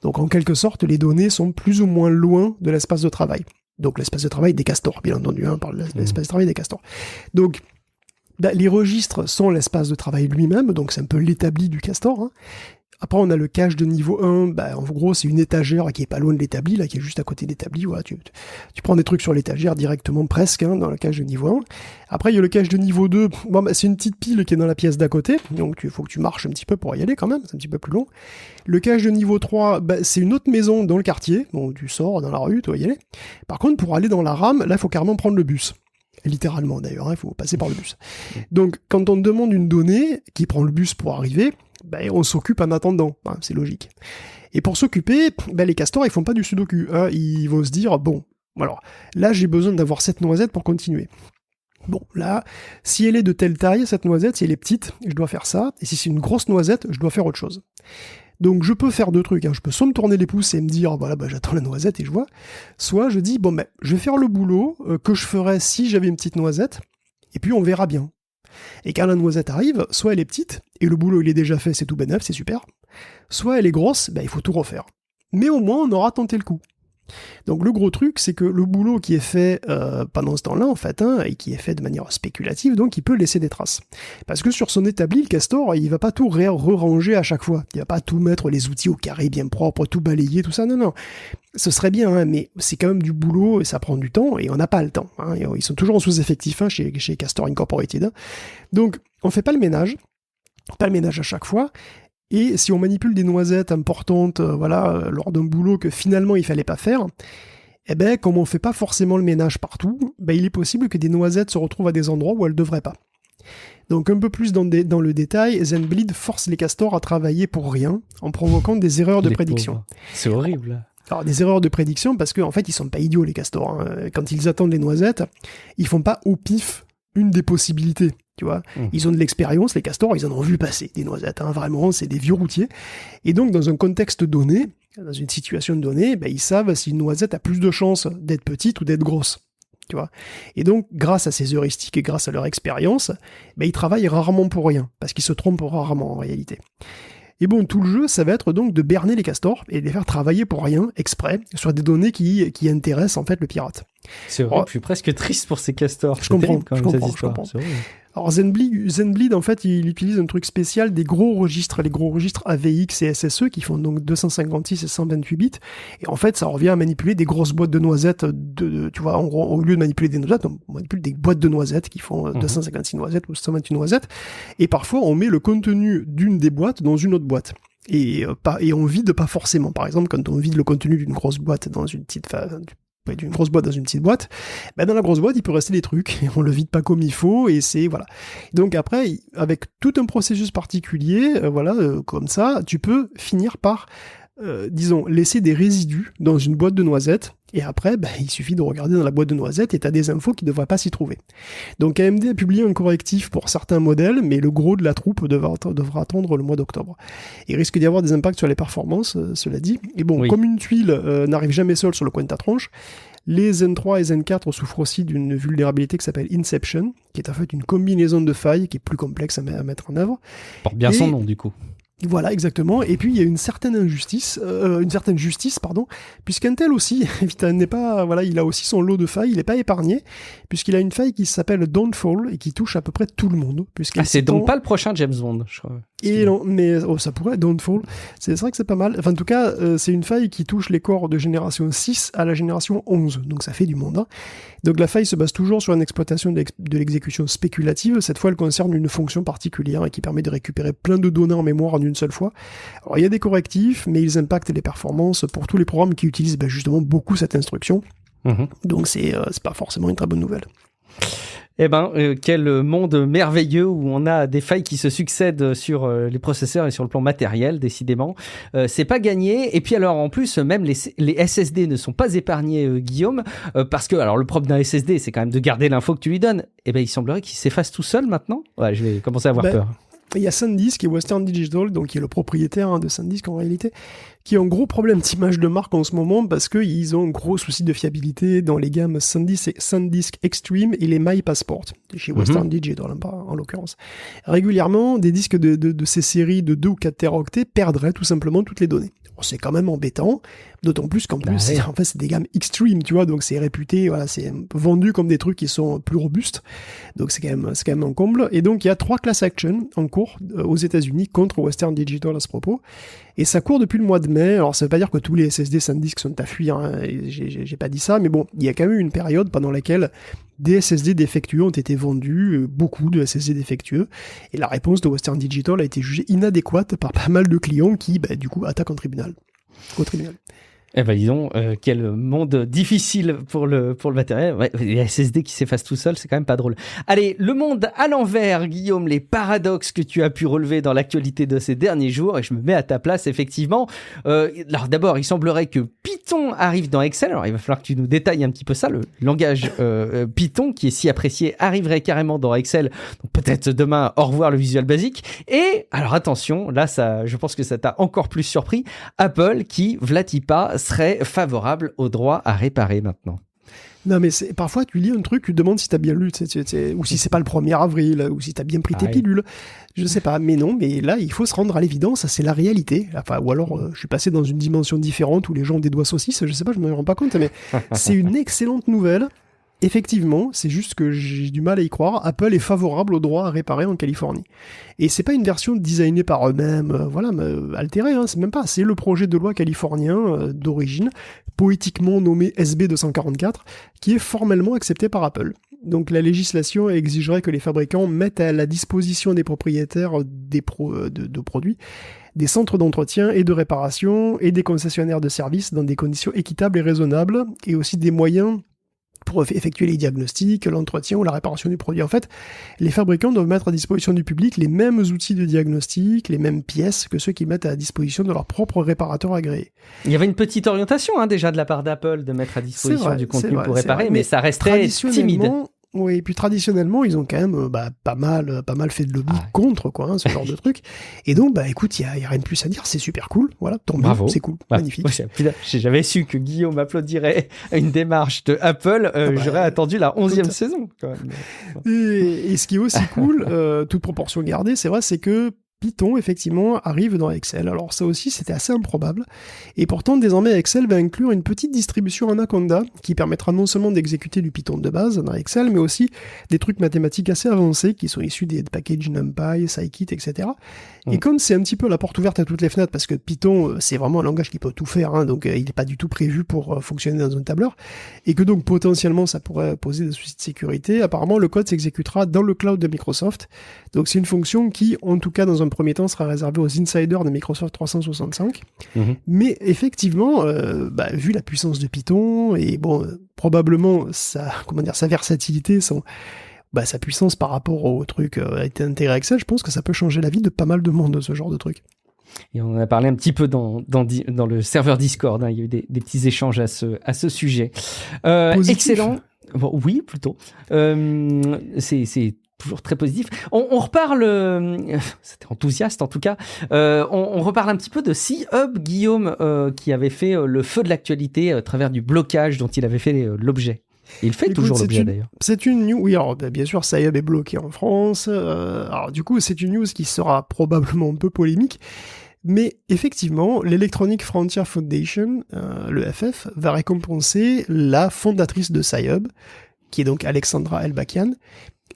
Donc en quelque sorte, les données sont plus ou moins loin de l'espace de travail. Donc l'espace de travail des castors, bien entendu, on parle de l'espace de travail des castors. Donc les registres sont l'espace de travail lui-même, donc c'est un peu l'établi du castor. Hein. Après, on a le cache de niveau 1, en gros, c'est une étagère qui est pas loin de l'établi, là, qui est juste à côté de l'établi. Voilà, tu prends des trucs sur l'étagère directement, presque, dans le cache de niveau 1. Après, il y a le cache de niveau 2. C'est une petite pile qui est dans la pièce d'à côté, donc il faut que tu marches un petit peu pour y aller quand même, c'est un petit peu plus long. Le cache de niveau 3, c'est une autre maison dans le quartier. Bon, tu sors dans la rue, tu vas y aller. Par contre, pour aller dans la rame, là, il faut carrément prendre le bus. Littéralement, d'ailleurs, il faut passer par le bus. Donc, quand on te demande une donnée, qui prend le bus pour arriver, on s'occupe en attendant, c'est logique. Et pour s'occuper, les castors, ils font pas du sudoku. Hein. Ils vont se dire, bon, alors, là, j'ai besoin d'avoir cette noisette pour continuer. Bon, là, si elle est de telle taille, cette noisette, si elle est petite, je dois faire ça. Et si c'est une grosse noisette, je dois faire autre chose. Donc, je peux faire deux trucs. Hein. Je peux soit me tourner les pouces et me dire, voilà, j'attends la noisette et je vois. Soit je dis, je vais faire le boulot que je ferais si j'avais une petite noisette. Et puis, on verra bien. Et quand la noisette arrive, soit elle est petite, et le boulot il est déjà fait, c'est tout bénef, c'est super, soit elle est grosse, il faut tout refaire. Mais au moins on aura tenté le coup. Donc le gros truc, c'est que le boulot qui est fait pendant ce temps-là, en fait, et qui est fait de manière spéculative, donc il peut laisser des traces. Parce que sur son établi, le castor, il va pas tout re-ranger à chaque fois. Il va pas tout mettre les outils au carré bien propre, tout balayer, tout ça, non. Ce serait bien, mais c'est quand même du boulot, et ça prend du temps, et on n'a pas le temps. Ils sont toujours en sous-effectif chez Castor Incorporated. Donc on fait pas le ménage à chaque fois. Et si on manipule des noisettes importantes, lors d'un boulot que finalement il fallait pas faire, comme on fait pas forcément le ménage partout, il est possible que des noisettes se retrouvent à des endroits où elles devraient pas. Donc un peu plus dans le détail, Zenbleed force les castors à travailler pour rien, en provoquant des erreurs de prédiction. Pauvres. C'est horrible. Alors des erreurs de prédiction parce qu'en fait ils sont pas idiots les castors. Hein. Quand ils attendent les noisettes, ils font pas au pif une des possibilités. Tu vois, ils ont de l'expérience, les castors, ils en ont vu passer des noisettes, vraiment, c'est des vieux routiers. Et donc, dans un contexte donné, dans une situation donnée, ils savent si une noisette a plus de chances d'être petite ou d'être grosse. Tu vois. Et donc, grâce à ces heuristiques et grâce à leur expérience, ils travaillent rarement pour rien, parce qu'ils se trompent rarement en réalité. Et bon, tout le jeu, ça va être donc de berner les castors et de les faire travailler pour rien, exprès, sur des données qui intéressent en fait le pirate. C'est horrible, je suis presque triste pour ces castors. Je comprends. Alors Zenbleed, en fait, il utilise un truc spécial des gros registres, les gros registres AVX et SSE qui font donc 256 et 128 bits. Et en fait, ça revient à manipuler des grosses boîtes de noisettes. Tu vois, en gros, au lieu de manipuler des noisettes, on manipule des boîtes de noisettes qui font 256 noisettes ou 128 noisettes. Et parfois, on met le contenu d'une des boîtes dans une autre boîte. Et on vide pas forcément. Par exemple, quand on vide le contenu d'une grosse boîte dans une petite d'une grosse boîte dans une petite boîte, dans la grosse boîte, il peut rester des trucs, et on le vide pas comme il faut, et c'est, voilà. Donc après, avec tout un processus particulier, comme ça, tu peux finir par disons, laisser des résidus dans une boîte de noisettes, et après, il suffit de regarder dans la boîte de noisettes et t'as des infos qui ne devraient pas s'y trouver. Donc AMD a publié un correctif pour certains modèles, mais le gros de la troupe devra attendre le mois d'octobre. Il risque d'y avoir des impacts sur les performances, cela dit. Et bon, oui. Comme une tuile n'arrive jamais seule sur le coin de ta tronche, les Zen 3 et Zen 4 souffrent aussi d'une vulnérabilité qui s'appelle Inception, qui est en fait une combinaison de failles qui est plus complexe à mettre en œuvre. Porte bien son nom, du coup. Voilà, exactement. Et puis il y a une certaine justice, puisqu'Intel aussi, n'est pas, voilà, il a aussi son lot de failles, il n'est pas épargné, puisqu'il a une faille qui s'appelle Dawnfall et qui touche à peu près tout le monde. C'est donc pas le prochain James Bond, je crois. Et non, mais ça pourrait, Dawnfall. C'est vrai que c'est pas mal. Enfin, en tout cas, c'est une faille qui touche les corps de génération 6 à la génération 11. Donc ça fait du monde. Hein. Donc la faille se base toujours sur une exploitation de l'exécution spéculative. Cette fois, elle concerne une fonction particulière qui permet de récupérer plein de données en mémoire en une seule fois. Alors il y a des correctifs, mais ils impactent les performances pour tous les programmes qui utilisent justement beaucoup cette instruction. Donc c'est pas forcément une très bonne nouvelle. Eh ben, quel monde merveilleux où on a des failles qui se succèdent sur les processeurs et sur le plan matériel, décidément. C'est pas gagné. Et puis alors, en plus, même les SSD ne sont pas épargnés, Guillaume, parce que, alors, le propre d'un SSD, c'est quand même de garder l'info que tu lui donnes. Eh ben, il semblerait qu'il s'efface tout seul maintenant. Ouais, je vais commencer à avoir peur. Il y a SanDisk et Western Digital, donc qui est le propriétaire de SanDisk en réalité, qui a un gros problème d'image de marque en ce moment parce qu'ils ont un gros souci de fiabilité dans les gammes SanDisk Extreme et les My Passport, chez Western Digital en l'occurrence. Régulièrement, des disques de ces séries de 2 ou 4 teraoctets perdraient tout simplement toutes les données. Bon, c'est quand même embêtant, d'autant plus qu'en plus, c'est des gammes Extreme, tu vois, donc c'est réputé, voilà, c'est vendu comme des trucs qui sont plus robustes, donc c'est quand même un comble. Et donc il y a 3 class actions en cours aux États-Unis contre Western Digital à ce propos, et ça court depuis le mois de mai. Alors ça veut pas dire que tous les SSD SanDisk sont à fuir, hein, j'ai pas dit ça, mais bon, il y a quand même eu une période pendant laquelle des SSD défectueux ont été vendus, beaucoup de SSD défectueux, et la réponse de Western Digital a été jugée inadéquate par pas mal de clients qui, du coup, attaquent au tribunal. Eh ben disons, quel monde difficile pour le matériel. Ouais, les SSD qui s'effacent tout seul, c'est quand même pas drôle. Allez, le monde à l'envers, Guillaume, les paradoxes que tu as pu relever dans l'actualité de ces derniers jours, et je me mets à ta place, effectivement. Alors d'abord, il semblerait que Python arrive dans Excel. Alors il va falloir que tu nous détailles un petit peu ça. Le langage Python, qui est si apprécié, arriverait carrément dans Excel. Donc peut-être demain, au revoir le Visual Basic. Et alors attention, là, je pense que ça t'a encore plus surpris. Apple qui, v'là-t-il pas, serait favorable au droit à réparer maintenant. Non, mais parfois, tu lis un truc, tu te demandes si t'as bien lu, ou si c'est pas le 1er avril, ou si t'as bien pris tes pilules. Je sais pas, mais non, mais là, il faut se rendre à l'évidence, c'est la réalité. Enfin, ou alors, je suis passé dans une dimension différente où les gens ont des doigts saucisses, je sais pas, je me rends pas compte, mais c'est une excellente nouvelle. Effectivement, c'est juste que j'ai du mal à y croire. Apple est favorable au droit à réparer en Californie. Et c'est pas une version designée par eux-mêmes, altérée, hein, c'est même pas. C'est le projet de loi californien d'origine, poétiquement nommé SB 244, qui est formellement accepté par Apple. Donc la législation exigerait que les fabricants mettent à la disposition des propriétaires de produits des centres d'entretien et de réparation et des concessionnaires de services dans des conditions équitables et raisonnables, et aussi des moyens pour effectuer les diagnostics, l'entretien ou la réparation du produit. En fait, les fabricants doivent mettre à disposition du public les mêmes outils de diagnostic, les mêmes pièces que ceux qu'ils mettent à disposition de leurs propres réparateurs agréés. Il y avait une petite orientation déjà de la part d'Apple de mettre à disposition du contenu pour réparer, mais ça restait timide. Oui, et puis traditionnellement, ils ont quand même pas mal fait de lobby contre ce genre de truc. Et donc, écoute, il y a rien de plus à dire, c'est super cool. Voilà, tant mieux, c'est cool, magnifique. J'avais su que Guillaume applaudirait à une démarche de Apple, j'aurais attendu la 11e saison. Quand même. Et ce qui est aussi cool, toute proportion gardée, c'est vrai, c'est que Python, effectivement, arrive dans Excel. Alors ça aussi, c'était assez improbable. Et pourtant, désormais, Excel va inclure une petite distribution Anaconda qui permettra non seulement d'exécuter du Python de base dans Excel, mais aussi des trucs mathématiques assez avancés qui sont issus des packages NumPy, Scikit, etc. Et comme c'est un petit peu la porte ouverte à toutes les fenêtres, parce que Python, c'est vraiment un langage qui peut tout faire, hein, donc il n'est pas du tout prévu pour fonctionner dans un tableur, et que donc potentiellement ça pourrait poser des soucis de sécurité, apparemment le code s'exécutera dans le cloud de Microsoft. Donc c'est une fonction qui, en tout cas dans un premier temps, sera réservée aux insiders de Microsoft 365. Mais effectivement, vu la puissance de Python, et probablement sa versatilité, sa puissance par rapport au truc a été intégré à Excel, je pense que ça peut changer la vie de pas mal de monde, ce genre de truc. Et on en a parlé un petit peu dans le serveur Discord. Il y a eu des petits échanges à ce sujet. Excellent. Bon, oui, plutôt. C'est toujours très positif. On reparle, c'était enthousiaste en tout cas, on reparle un petit peu de C-Hub, Guillaume, qui avait fait le feu de l'actualité à travers du blocage dont il avait fait l'objet. Et il fait toujours l'objet d'ailleurs. C'est une news, oui, alors bien sûr, C-Hub est bloqué en France, alors du coup c'est une news qui sera probablement un peu polémique, mais effectivement, l'Electronic Frontier Foundation, le FF, va récompenser la fondatrice de C-Hub, qui est donc Alexandra Elbakian,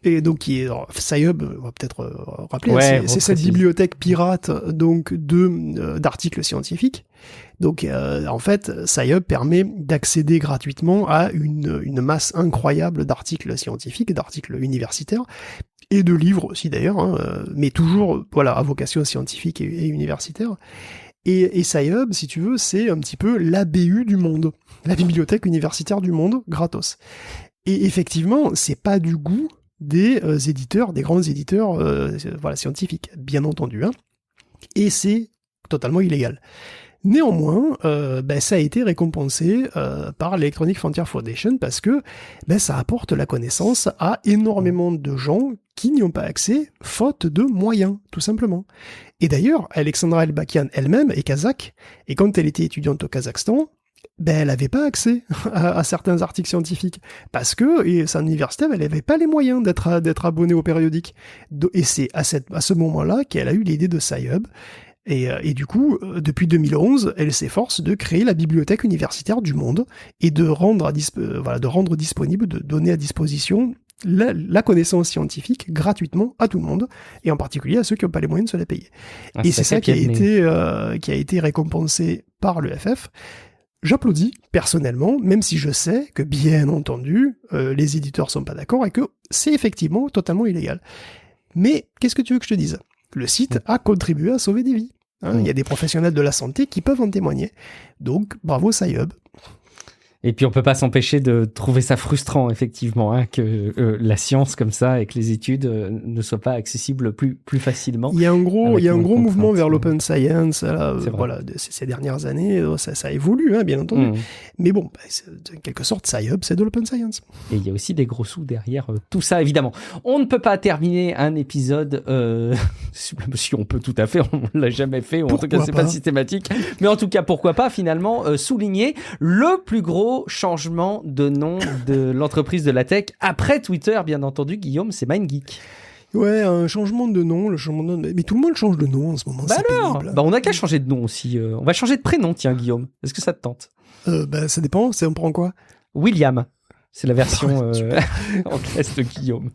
et donc C-Hub, on va peut-être rappeler, c'est cette bibliothèque pirate donc d'articles scientifiques. Donc en fait, C-Hub permet d'accéder gratuitement à une masse incroyable d'articles scientifiques, d'articles universitaires et de livres aussi d'ailleurs, mais toujours à vocation scientifique et universitaire. Et C-Hub, si tu veux, c'est un petit peu la BU du monde, la bibliothèque universitaire du monde, gratos. Et effectivement, c'est pas du goût des éditeurs, des grands éditeurs scientifiques, bien entendu, et c'est totalement illégal. Néanmoins, ça a été récompensé par l'Electronic Frontier Foundation parce que ça apporte la connaissance à énormément de gens qui n'y ont pas accès, faute de moyens, tout simplement. Et d'ailleurs, Alexandra Elbakian elle-même est kazakh, et quand elle était étudiante au Kazakhstan, elle n'avait pas accès à certains articles scientifiques, parce que son université, elle n'avait pas les moyens d'être abonnée au périodique. Et c'est à ce moment-là qu'elle a eu l'idée de C-Hub, et du coup, depuis 2011, elle s'efforce de créer la bibliothèque universitaire du monde, et de rendre disponible, de donner à disposition la connaissance scientifique gratuitement à tout le monde, et en particulier à ceux qui n'ont pas les moyens de se la payer. Et c'est ça qui a été récompensé par le FF. J'applaudis personnellement, même si je sais que, bien entendu, les éditeurs sont pas d'accord et que c'est effectivement totalement illégal. Mais qu'est-ce que tu veux que je te dise ? Le site a contribué à sauver des vies. Il y a des professionnels de la santé qui peuvent en témoigner. Donc, bravo C-Hub. Et puis on peut pas s'empêcher de trouver ça frustrant effectivement que la science comme ça et que les études ne soient pas accessibles plus facilement. Il y a un gros mouvement vers l'open science ces dernières années, ça évolue bien entendu. Mais bon, en quelque sorte C-Hub c'est de l'open science. Et il y a aussi des gros sous derrière tout ça évidemment. On ne peut pas terminer un épisode si on peut tout à fait, on l'a jamais fait ou en tout cas c'est pas systématique. Mais en tout cas pourquoi pas finalement souligner le plus gros changement de nom de l'entreprise de la tech après Twitter, bien entendu, Guillaume, c'est MindGeek. Ouais, un changement de nom, mais tout le monde change de nom en ce moment. C'est pénible. On n'a qu'à changer de nom aussi. On va changer de prénom, tiens, Guillaume. Est-ce que ça te tente ? Ça dépend. On prend quoi ? William. C'est la version anglaise de Guillaume.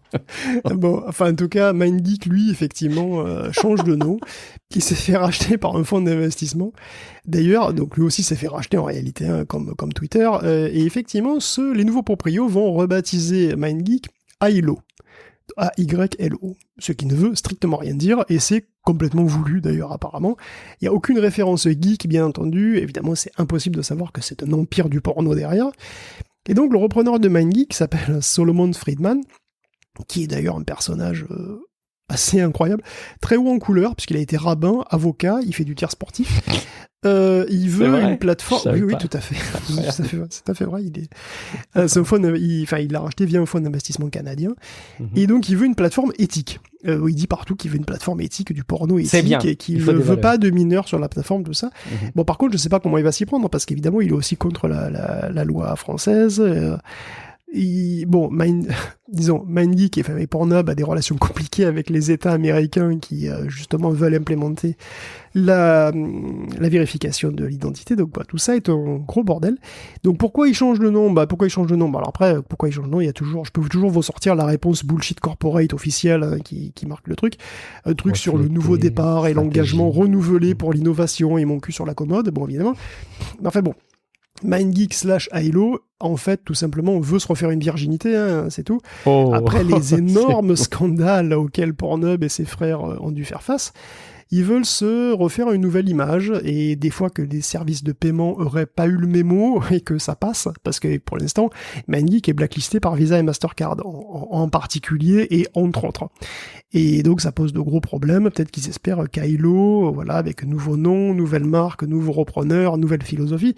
Bon, enfin, en tout cas, MindGeek, lui, effectivement, change de nom. Il s'est fait racheter par un fonds d'investissement. D'ailleurs, donc lui aussi s'est fait racheter en réalité, comme Twitter. Et effectivement, les nouveaux proprios vont rebaptiser MindGeek AYLO. A-Y-L-O. Ce qui ne veut strictement rien dire, et c'est complètement voulu d'ailleurs apparemment. Il n'y a aucune référence geek, bien entendu. Évidemment, c'est impossible de savoir que c'est un empire du porno derrière. Et donc, le repreneur de MindGeek s'appelle Solomon Friedman, qui est d'ailleurs un personnage assez incroyable, très haut en couleur, puisqu'il a été rabbin, avocat, il fait du tir sportif. Il veut une plateforme... Oui, tout à fait. C'est tout à fait vrai. Il l'a racheté via un fonds d'investissement canadien. Et donc, il veut une plateforme éthique. Il dit partout qu'il veut une plateforme éthique, du porno éthique, et qu'il ne veut pas de mineurs sur la plateforme, tout ça. Bon, par contre, je ne sais pas comment il va s'y prendre, parce qu'évidemment, il est aussi contre la loi française. MindGeek et Pornhub a des relations compliquées avec les États américains qui, justement, veulent implémenter la vérification de l'identité. Donc, tout ça est un gros bordel. Donc, pourquoi il change de nom ? Alors après, pourquoi il change de nom ? Je peux toujours vous sortir la réponse bullshit corporate officielle qui marque le truc. Un truc sur le nouveau départ et l'engagement renouvelé pour l'innovation et mon cul sur la commode. Bon, évidemment. Mais enfin, bon. MindGeek / AYLO, en fait, tout simplement, veut se refaire une virginité, c'est tout. Après les énormes scandales auxquels Pornhub et ses frères ont dû faire face, ils veulent se refaire une nouvelle image, et des fois que les services de paiement auraient pas eu le mémo et que ça passe, parce que pour l'instant, MindGeek est blacklisté par Visa et Mastercard en particulier et entre autres. Et donc ça pose de gros problèmes. Peut-être qu'ils espèrent qu'Ailo, voilà, avec nouveau nom, nouvelle marque, nouveau repreneur, nouvelle philosophie,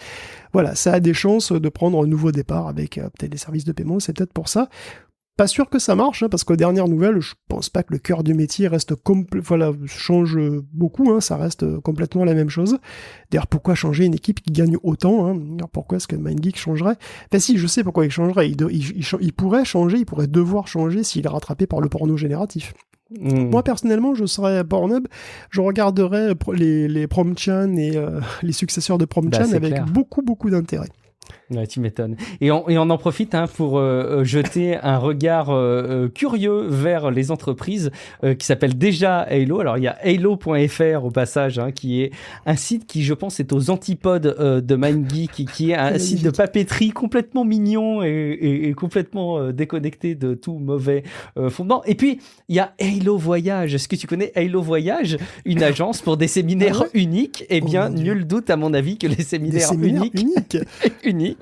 voilà, ça a des chances de prendre un nouveau départ avec peut-être des services de paiement, c'est peut-être pour ça. Pas sûr que ça marche, parce qu'aux dernières nouvelles, je pense pas que le cœur du métier reste change beaucoup, ça reste complètement la même chose. D'ailleurs, pourquoi changer une équipe qui gagne autant, Alors, pourquoi est-ce que MindGeek changerait? Enfin si, je sais pourquoi il changerait. Il pourrait changer, il pourrait devoir changer s'il est rattrapé par le porno génératif. Moi, personnellement, je serais Pornhub, je regarderais les PromChan et les successeurs de PromChan avec clair. beaucoup d'intérêt. Ouais, tu m'étonnes. Et on en profite pour jeter un regard curieux vers les entreprises qui s'appellent déjà Ailo. Alors, il y a Ailo.fr au passage, qui est un site qui, je pense, est aux antipodes de MindGeek, qui est un site de papeterie complètement mignon et complètement déconnecté de tout mauvais fondement. Et puis, il y a Ailo Voyage. Est-ce que tu connais Ailo Voyage, une agence pour des séminaires uniques? Eh bien, nul doute, à mon avis, que les séminaires uniques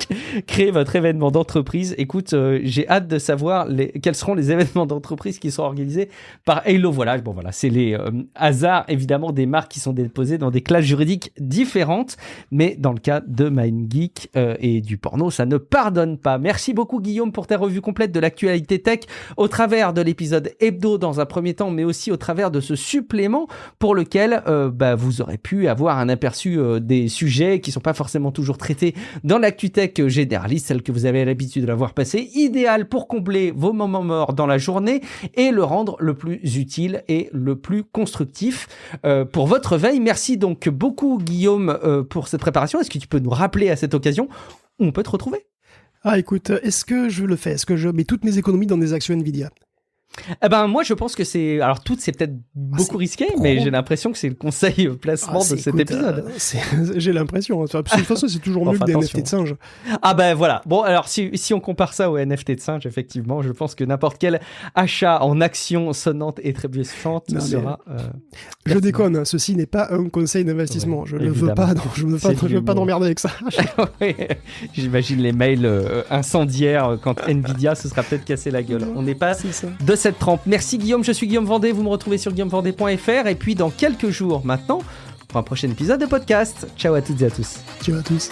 créez votre événement d'entreprise. Écoute, j'ai hâte de savoir quels seront les événements d'entreprise qui seront organisés par Ailo Voyage. Bon voilà, c'est les hasards évidemment des marques qui sont déposées dans des classes juridiques différentes, mais dans le cas de MindGeek et du porno, ça ne pardonne pas. Merci beaucoup Guillaume pour ta revue complète de l'actualité tech au travers de l'épisode hebdo dans un premier temps, mais aussi au travers de ce supplément pour lequel vous aurez pu avoir un aperçu des sujets qui sont pas forcément toujours traités dans l'actu tech généraliste, celle que vous avez l'habitude de l'avoir passée, idéal pour combler vos moments morts dans la journée et le rendre le plus utile et le plus constructif pour votre veille. Merci donc beaucoup Guillaume pour cette préparation. Est-ce que tu peux nous rappeler à cette occasion où on peut te retrouver? Ah écoute, est-ce que je le fais? Est-ce que je mets toutes mes économies dans des actions Nvidia? Eh ben moi je pense que c'est, alors toutes c'est peut-être beaucoup risqué, mais j'ai l'impression que c'est le conseil placement de cet épisode. J'ai l'impression, de toute façon c'est toujours mieux que des NFT de singe. Ah ben voilà, bon alors si on compare ça aux NFT de singe, effectivement je pense que n'importe quel achat en actions sonnantes et trébuchantes sera... je déconne, ceci n'est pas un conseil d'investissement, je ne veux pas, je veux pas d'emmerder avec ça. Oui, j'imagine les mails incendiaires quand Nvidia se sera peut-être cassé la gueule. On n'est pas de cette trempe. Merci Guillaume, je suis Guillaume Vendée, vous me retrouvez sur guillaumevendée.fr et puis dans quelques jours maintenant pour un prochain épisode de podcast. Ciao à toutes et à tous. Ciao à tous.